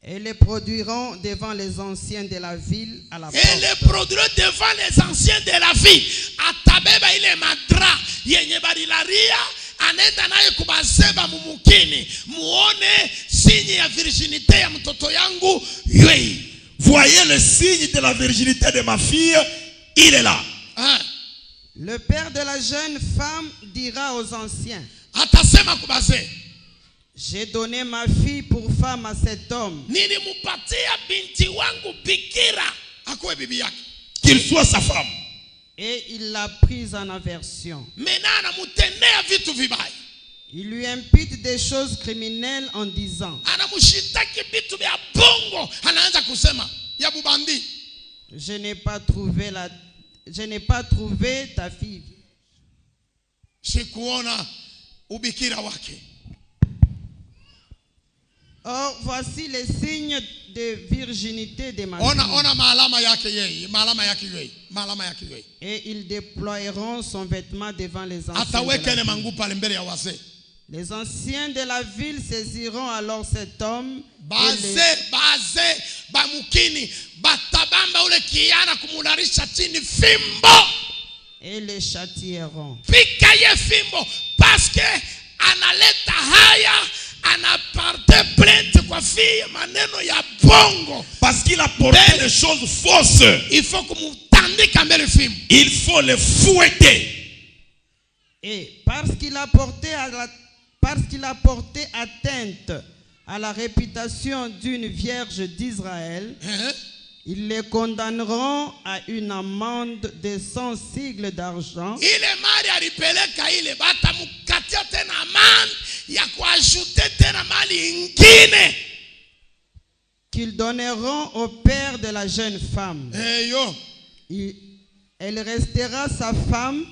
Speaker 3: Et les produiront devant les anciens de la ville à la porte.
Speaker 1: Et les produiront devant les anciens de la ville. Atabeba ile madra yenye barilaria anenda naye kubaseba mumukini muone signe ya virginité ya mtoto yangu yeye.
Speaker 2: Voyez le signe de la virginité de ma fille, il est là.
Speaker 3: Le père de la jeune femme dira aux anciens,
Speaker 1: atasema kubase,
Speaker 3: j'ai donné ma fille pour femme à cet homme.
Speaker 1: Nilimupatia binti wangu bikira akuwe bibi yake,
Speaker 2: qu'il soit sa femme.
Speaker 3: Et il l'a prise en aversion. Il lui impute des choses criminelles en disant, je n'ai pas trouvé ta fille. Or, voici les signes de virginité de ma fille. Et ils déploieront son vêtement devant les anciens de la ville. Les anciens de la ville saisiront alors cet homme et les châtieront.
Speaker 1: Parce que analeta haya anaparte plainte kwa fille maneno ya bongo,
Speaker 2: parce qu'il a porté des choses fausses.
Speaker 1: Il faut kumutandika mbele fimbo,
Speaker 2: il faut le fouetter.
Speaker 3: Et parce qu'il a porté atteinte à la réputation d'une vierge d'Israël, ils les condamneront à une amende de 100 sicles d'argent. Qu'ils donneront au père de la jeune femme. Elle restera sa femme.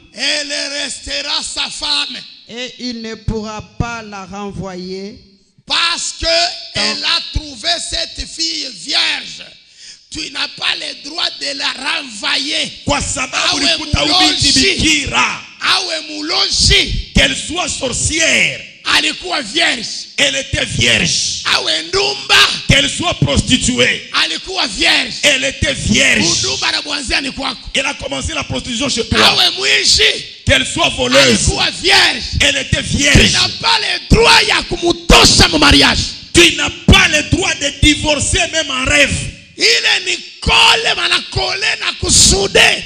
Speaker 3: Et il ne pourra pas la renvoyer.
Speaker 1: Parce que elle a trouvé cette fille vierge. Tu n'as pas le droit de la renvoyer.
Speaker 2: Qu'elle soit sorcière, elle était vierge. Qu'elle soit prostituée, elle était vierge. Elle a commencé la prostitution chez toi. Qu'elle soit voleuse, elle était vierge.
Speaker 1: Tu n'as pas le droit de mariage.
Speaker 2: Tu n'as pas le droit de divorcer même en rêve.
Speaker 1: Ile ni kole manakole na kusude.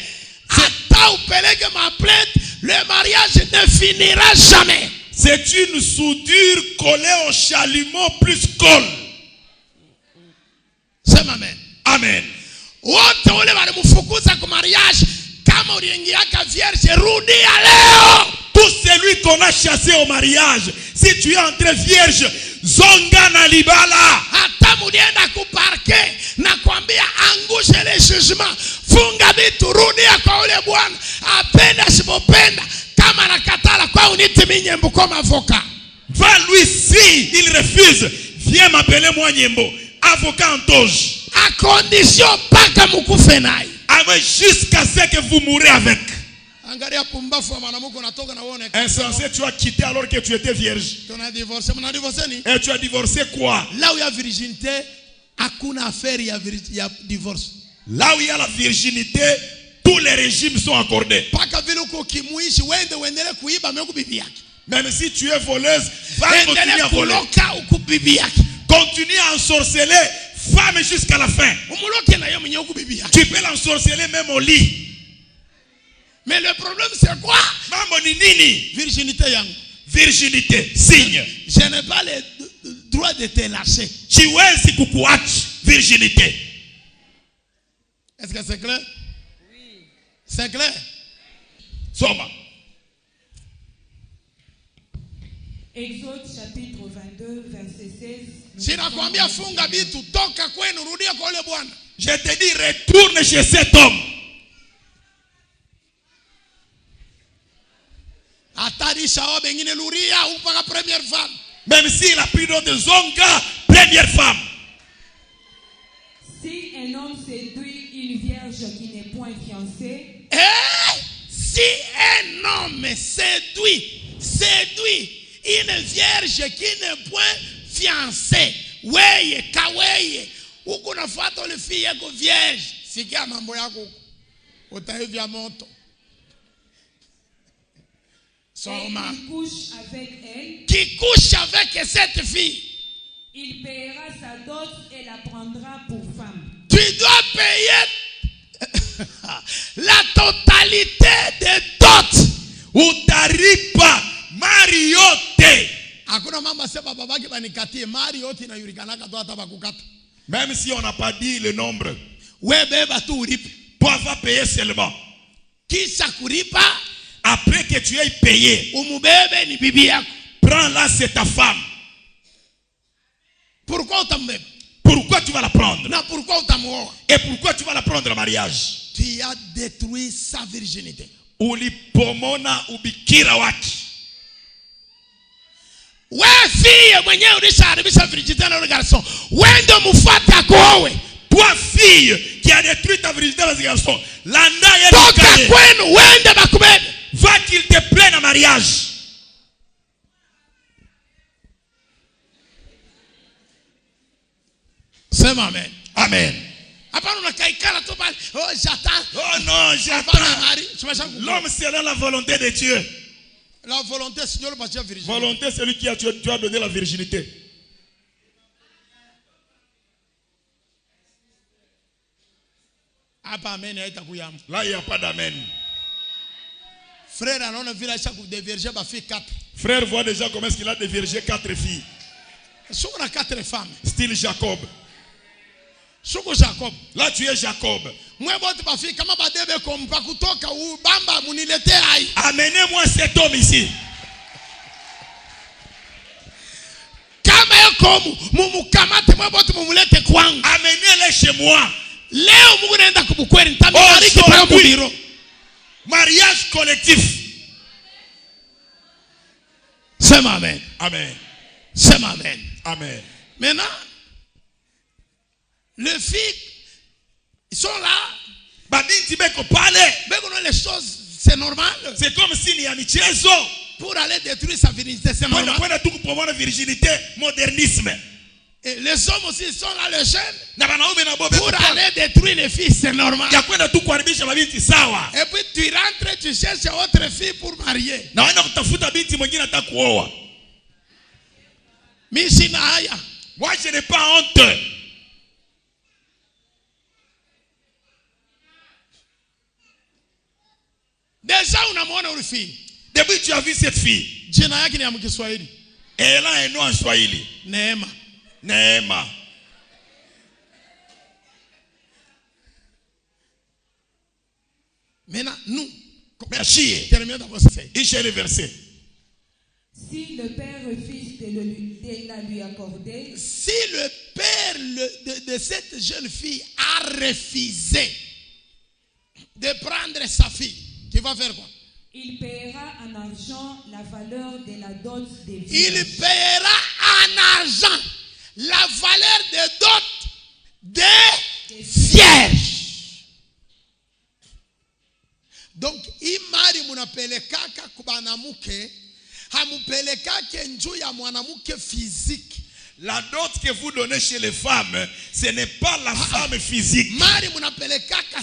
Speaker 1: Ata upeleke ma plainte, le mariage ne finira jamais.
Speaker 2: C'est une soudure collée au chalumeau plus colle.
Speaker 1: C'est amen.
Speaker 2: Amen.
Speaker 1: Wote wale walimufukuza kwa mariage, kama uliingiaka vierge rudi leo.
Speaker 2: Tout celui qu'on a chassé au mariage, si tu es entré vierge, zonga na libala.
Speaker 1: Hata mulienda kuparke na kuambia angushe le jugement, funga vitu, rudia kwa ule bwana, apenda sipopenda, kama nakatala kwa uniti minye mbukoma voka.
Speaker 2: Va lui, si il refuse, viens m'appeler moi Nyembo, avocat en toge.
Speaker 1: À condition pas que mukufe naye.
Speaker 2: Avec jusqu'à ce que vous mourrez avec.
Speaker 1: Angalia pumbafu mwanamke natoka na uone.
Speaker 2: Insensé, tu as quitté alors que tu étais vierge.
Speaker 1: Tu as divorcé, mna divorcé ni?
Speaker 2: Et tu as divorcé quoi?
Speaker 1: Là où il y a virginité, hakuna affaire il y a divorce.
Speaker 2: Là où il y a la virginité, tous les régimes sont accordés.
Speaker 1: Paka vile uko kimuishi wende uendelee kuiba meko bibi yake.
Speaker 2: Même si tu es voleuse, va continuer à voler.
Speaker 1: Continue
Speaker 2: à ensorceler femme jusqu'à la fin. Tu peux l'ensorceler même au lit.
Speaker 1: Mais le problème c'est quoi?
Speaker 2: Virginité. Virginité, signe.
Speaker 1: Je n'ai pas le droit de te lâcher.
Speaker 2: Virginité.
Speaker 1: Est-ce que c'est clair? Oui. C'est clair?
Speaker 2: Soma.
Speaker 6: Exode chapitre 22, verset 16.
Speaker 1: Sinakwambia funga bitu, toka kwenu, rudia kwa ule bwana.
Speaker 2: Je te dis, retourne chez cet homme.
Speaker 1: Atarisha wa bengine luria upaka première femme.
Speaker 2: Même s'il a pris d'autres zonga, première femme.
Speaker 6: Si un homme séduit une vierge qui n'est point fiancée.
Speaker 1: Si un homme séduit une vierge qui n'est point fiancée, weye kaweye huko nafuata ile fille yako vierge, sikia mambo yako utaivya moto. Soma.
Speaker 6: Il couche avec elle.
Speaker 1: Qui couche avec cette fille,
Speaker 6: il paiera sa dot et la prendra pour femme.
Speaker 1: Tu dois payer la totalité des dots.
Speaker 2: Utaripa mali yote.
Speaker 1: Hakuna mama sema babake banikatie mali yote inajulikanaka tu hata bakukata.
Speaker 2: Même si on n'a pas dit le nombre.
Speaker 1: We beba tu ulipe.
Speaker 2: Toi va payer seulement.
Speaker 1: Kisha kuripa,
Speaker 2: après que tu aies payé,
Speaker 1: umubebe ni bibi yako.
Speaker 2: Prends-la, c'est ta femme.
Speaker 1: Pourquoi utambebe?
Speaker 2: Pourquoi tu vas la prendre?
Speaker 1: Na pourquoi utamuoa?
Speaker 2: Et pourquoi tu vas la prendre en mariage?
Speaker 1: Tu as détruit sa virginité.
Speaker 2: Ulipomona ubikira wake.
Speaker 1: We fille mwenyewe ulisharibisha virginité na garçon. Wende mfuate akowe.
Speaker 2: Toi fille qui a détruit ta virginité dans ce garçon. Landa yeye.
Speaker 1: Toka kwenu wende bakubebe.
Speaker 2: Va qu'il te prenne en mariage.
Speaker 1: Sema amen.
Speaker 2: Amen.
Speaker 1: Hapana unakaikala tu pale. Oh j'attends.
Speaker 2: Oh non, j'attends. L'homme c'est la volonté de Dieu.
Speaker 1: La volonté c'est Dieu le pasteur virginité.
Speaker 2: Volonté c'est lui qui a tu as donné la virginité.
Speaker 1: Amen.
Speaker 2: Là il n'y a pas d'amen.
Speaker 1: Frère anaona vile acha kudeverger ba fille 4.
Speaker 2: Frère voit déjà comment est-ce qu'il a dévergé 4 filles.
Speaker 1: Soko na 4 femmes.
Speaker 2: Style Jacob.
Speaker 1: Soko Jacob.
Speaker 2: Là tu es Jacob.
Speaker 1: Mwe bote ba fille kama badebe kompa kutoka ubamba munilete hai.
Speaker 2: Amenez-moi cet homme ici.
Speaker 1: Kama yako mumukamate mwe bote mumulete kwangu.
Speaker 2: Amenez-les chez moi.
Speaker 1: Leo Mungu naenda kubukweli nitabariki kwa biro.
Speaker 2: Mariage collectif.
Speaker 1: Sema amen.
Speaker 2: Amen.
Speaker 1: Sema amen.
Speaker 2: Amen.
Speaker 1: Maintenant, les filles, ils sont là.
Speaker 2: Babinti beko pale.
Speaker 1: Beko non les choses, c'est normal.
Speaker 2: C'est comme si ni ya michezo.
Speaker 1: Pour aller détruire sa virginité, c'est normal.
Speaker 2: Pour la virginité, modernisme.
Speaker 1: Et les hommes aussi sont là, les jeunes.
Speaker 2: Pour
Speaker 1: aller détruire les filles, c'est normal.
Speaker 2: Et
Speaker 1: puis tu rentres, tu cherches autre fille pour marier.
Speaker 2: Moi je n'ai pas honte.
Speaker 1: Déjà unamwona ule fille.
Speaker 2: Depuis tu as vu cette fille.
Speaker 1: Jina yake ni ya Kiswahili.
Speaker 2: Elle a un nom en Swahili.
Speaker 1: Neema.
Speaker 2: Neema.
Speaker 1: Maintenant, nous,
Speaker 2: terminons d'abord le verset.
Speaker 6: Si le père refuse de la lui accorder,
Speaker 1: si le père de cette jeune fille a refusé de prendre sa fille, tu vas faire quoi?
Speaker 6: Il paiera en argent la valeur de la dot des vierges.
Speaker 1: Il paiera en argent la valeur des dots des vierges. Donc, imari munapelekaka kubanamuke, hamupelekake njuu ya mwanamuke physique.
Speaker 2: La dot que vous donnez chez les femmes, ce n'est pas la femme physique.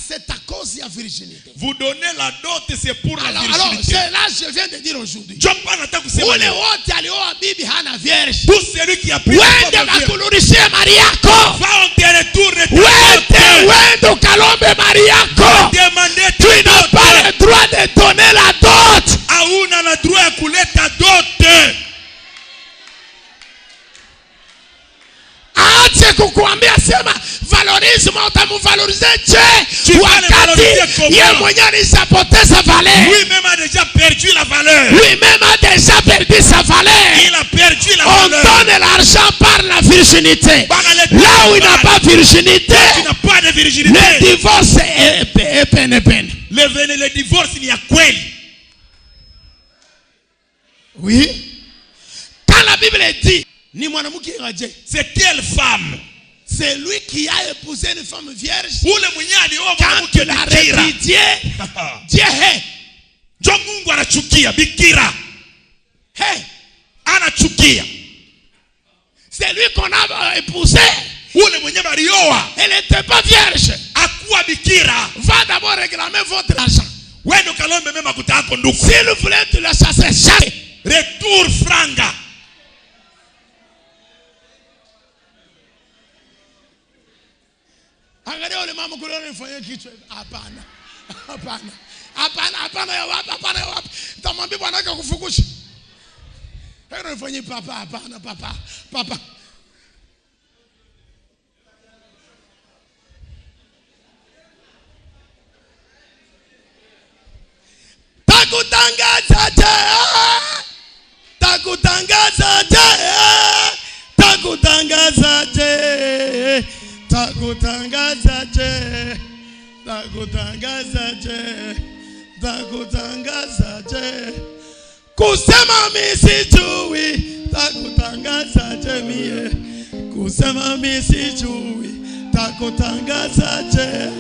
Speaker 1: C'est à cause de la virginité.
Speaker 2: Vous donnez la dot, c'est pour la virginité.
Speaker 1: Alors, c'est là je viens de dire aujourd'hui. Tout
Speaker 2: celui qui a pris la femme
Speaker 1: va
Speaker 2: enterrer tout
Speaker 1: tu n'as pas le droit de donner la dot.
Speaker 2: Auna na droit ya kuleta dot.
Speaker 1: Ache kukuambia sema valorisme utamuvalorize je wakati yeye mwenyewe alishapoteza valeur.
Speaker 2: Lui-même a déjà perdu la valeur.
Speaker 1: Lui-même a déjà perdu sa valeur.
Speaker 2: Il a perdu la
Speaker 1: valeur. On donne l'argent par la virginité. Là où il n'a pas virginité,
Speaker 2: tu n'as pas de virginité.
Speaker 1: Le divorce est peine.
Speaker 2: Le divorce il y a kweli.
Speaker 1: Oui. Quand la Bible dit
Speaker 2: c'est quelle femme?
Speaker 1: C'est lui qui a épousé une femme vierge.
Speaker 2: Quand
Speaker 1: il a répudié Dieu est.
Speaker 2: Mungu anachukia bikira.
Speaker 1: Hey.
Speaker 2: Anachukia.
Speaker 1: C'est lui qu'on a épousé. Elle n'était pas vierge.
Speaker 2: Akuwa bikira.
Speaker 1: Va d'abord réclamer votre argent.
Speaker 2: S'il
Speaker 1: vous plaît, tu la chasses. Chasse.
Speaker 2: Retour franga.
Speaker 1: Angalia wale mama kule wanafanya kichwa. Hapana ya wapi. Tamwambia bwana wake kufukusha. Hebu nifanyie papa. Takutangaza je. Kusema mimi sijui. Takutangaza je mie. Kusema mimi sijui. Takutangaza je.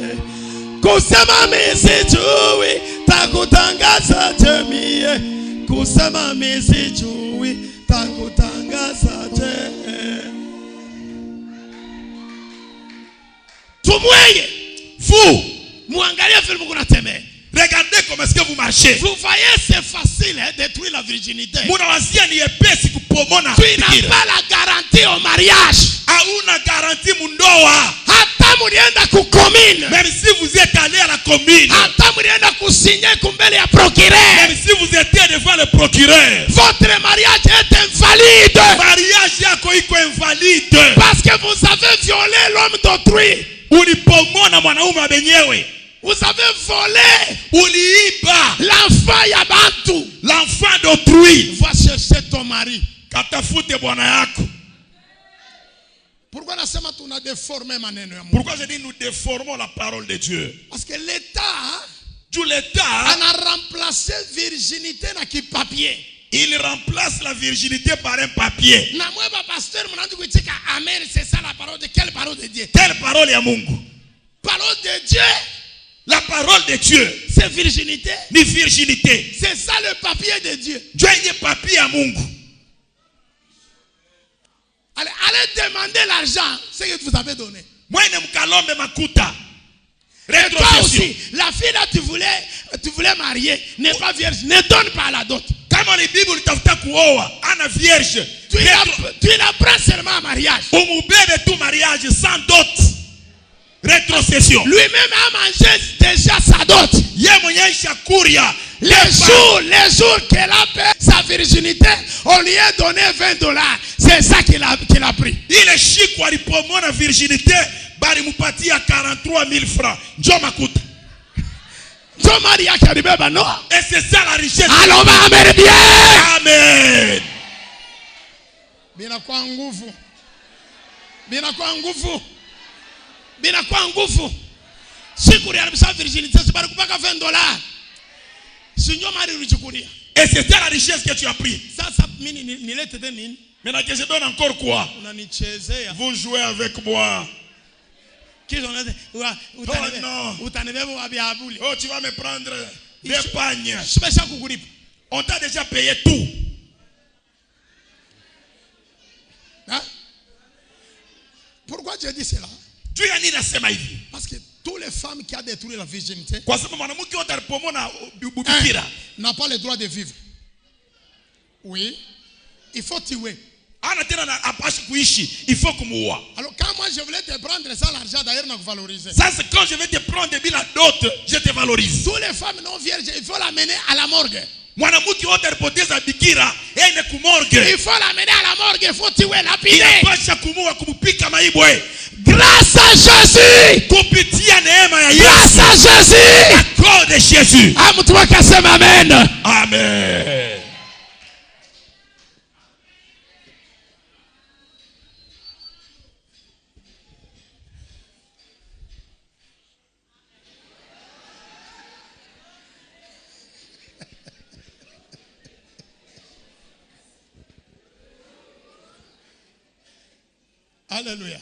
Speaker 1: Kusema mimi sijui. Takutangaza je mie. Kusema mimi sijui. Takutangaza je. Tumweye.
Speaker 2: Vous,
Speaker 1: muangalie film kuna tembea.
Speaker 2: Regardez comment est-ce que vous marchez.
Speaker 1: Vous voyez, c'est facile hein, détruire la virginité.
Speaker 2: Tu
Speaker 1: n'as pas la garantie au mariage.
Speaker 2: Hauna garantie mundoa.
Speaker 1: Hata mulienda kukomine.
Speaker 2: Même si vous êtes allé à la commune.
Speaker 1: Hata mulienda kusigner kumbele ya procureur.
Speaker 2: Même si vous étiez devant le procureur.
Speaker 1: Votre mariage est invalide.
Speaker 2: Mariage yako iko invalide.
Speaker 1: Parce que vous avez violé l'homme d'autrui.
Speaker 2: Ulipomona mwanaume wa benyewe.
Speaker 1: Vous avez volé.
Speaker 2: Uliiba.
Speaker 1: L'enfant ya bantu.
Speaker 2: L'enfant d'autrui.
Speaker 1: Va chercher ton mari.
Speaker 2: Katafute bwana yako.
Speaker 1: Pourquoi nasema tuna déformer maneno ya Mungu?
Speaker 2: Pourquoi je dis nous déformons la parole de Dieu?
Speaker 1: Parce que l'État,
Speaker 2: tout l'État
Speaker 1: a remplacé virginité na ki papier.
Speaker 2: Il remplace la virginité par un papier.
Speaker 1: Na mweba pasteur mnandu kuitika amen, c'est ça la parole de quelle parole de Dieu?
Speaker 2: Quelle parole ya Mungu?
Speaker 1: Parole de Dieu.
Speaker 2: La parole de Dieu.
Speaker 1: C'est virginité.
Speaker 2: Ni virginité.
Speaker 1: C'est ça le papier de Dieu.
Speaker 2: Dieu est papier à Mungu.
Speaker 1: Allez demander l'argent, ce que vous avez donné.
Speaker 2: Moi ne mkalombe makuta.
Speaker 1: Et toi aussi, la fille là tu voulais marier, n'est pas vierge, ne donne pas la dot.
Speaker 2: Kama ni Bible utafuta kuoa, ana vierge.
Speaker 1: Tu la prends seulement en mariage.
Speaker 2: Umubebe tout mariage sans dot. Rétrocession.
Speaker 1: Lui-même a mangé déjà sa dot. Les jours qu'elle a fait sa virginité, on lui a donné $20. C'est ça qu'il a pris.
Speaker 2: Il est chic pour la virginité, bari mupatia 43 000 francs. Njo makuta.
Speaker 1: Njo Maria karibeba no.
Speaker 2: Et c'est ça la richesse.
Speaker 1: Alors amen bien.
Speaker 2: Amen.
Speaker 1: Bina kwa nguvu. Bina kwa nguvu. Siku ya bisa virginité c'est pas kupaka $20.
Speaker 2: Et c'était la richesse que tu as pris. Maintenant que je donne encore quoi? Vous jouez avec moi. Oh non. Oh, tu vas me prendre des pagnes. On t'a déjà payé tout.
Speaker 1: Hein? Pourquoi tu as dit cela? Parce que toutes les femmes qui ont détruit la virginité n'a pas le droit de vivre. Oui. Il faut tuer.
Speaker 2: Alors
Speaker 1: quand moi je voulais te prendre ça, l'argent d'ailleurs n'a valorisé.
Speaker 2: Ça c'est quand je vais te prendre des billes d'autres, je te valorise.
Speaker 1: Toutes les femmes non vierges, il faut l'amener à la morgue.
Speaker 2: Il faut
Speaker 1: l'amener à la morgue, il faut tuer, lapider.
Speaker 2: Grâce à Jésus. Grâce à Jésus. À cause de Jésus.
Speaker 1: Amen.
Speaker 2: Amen.
Speaker 1: Alléluia.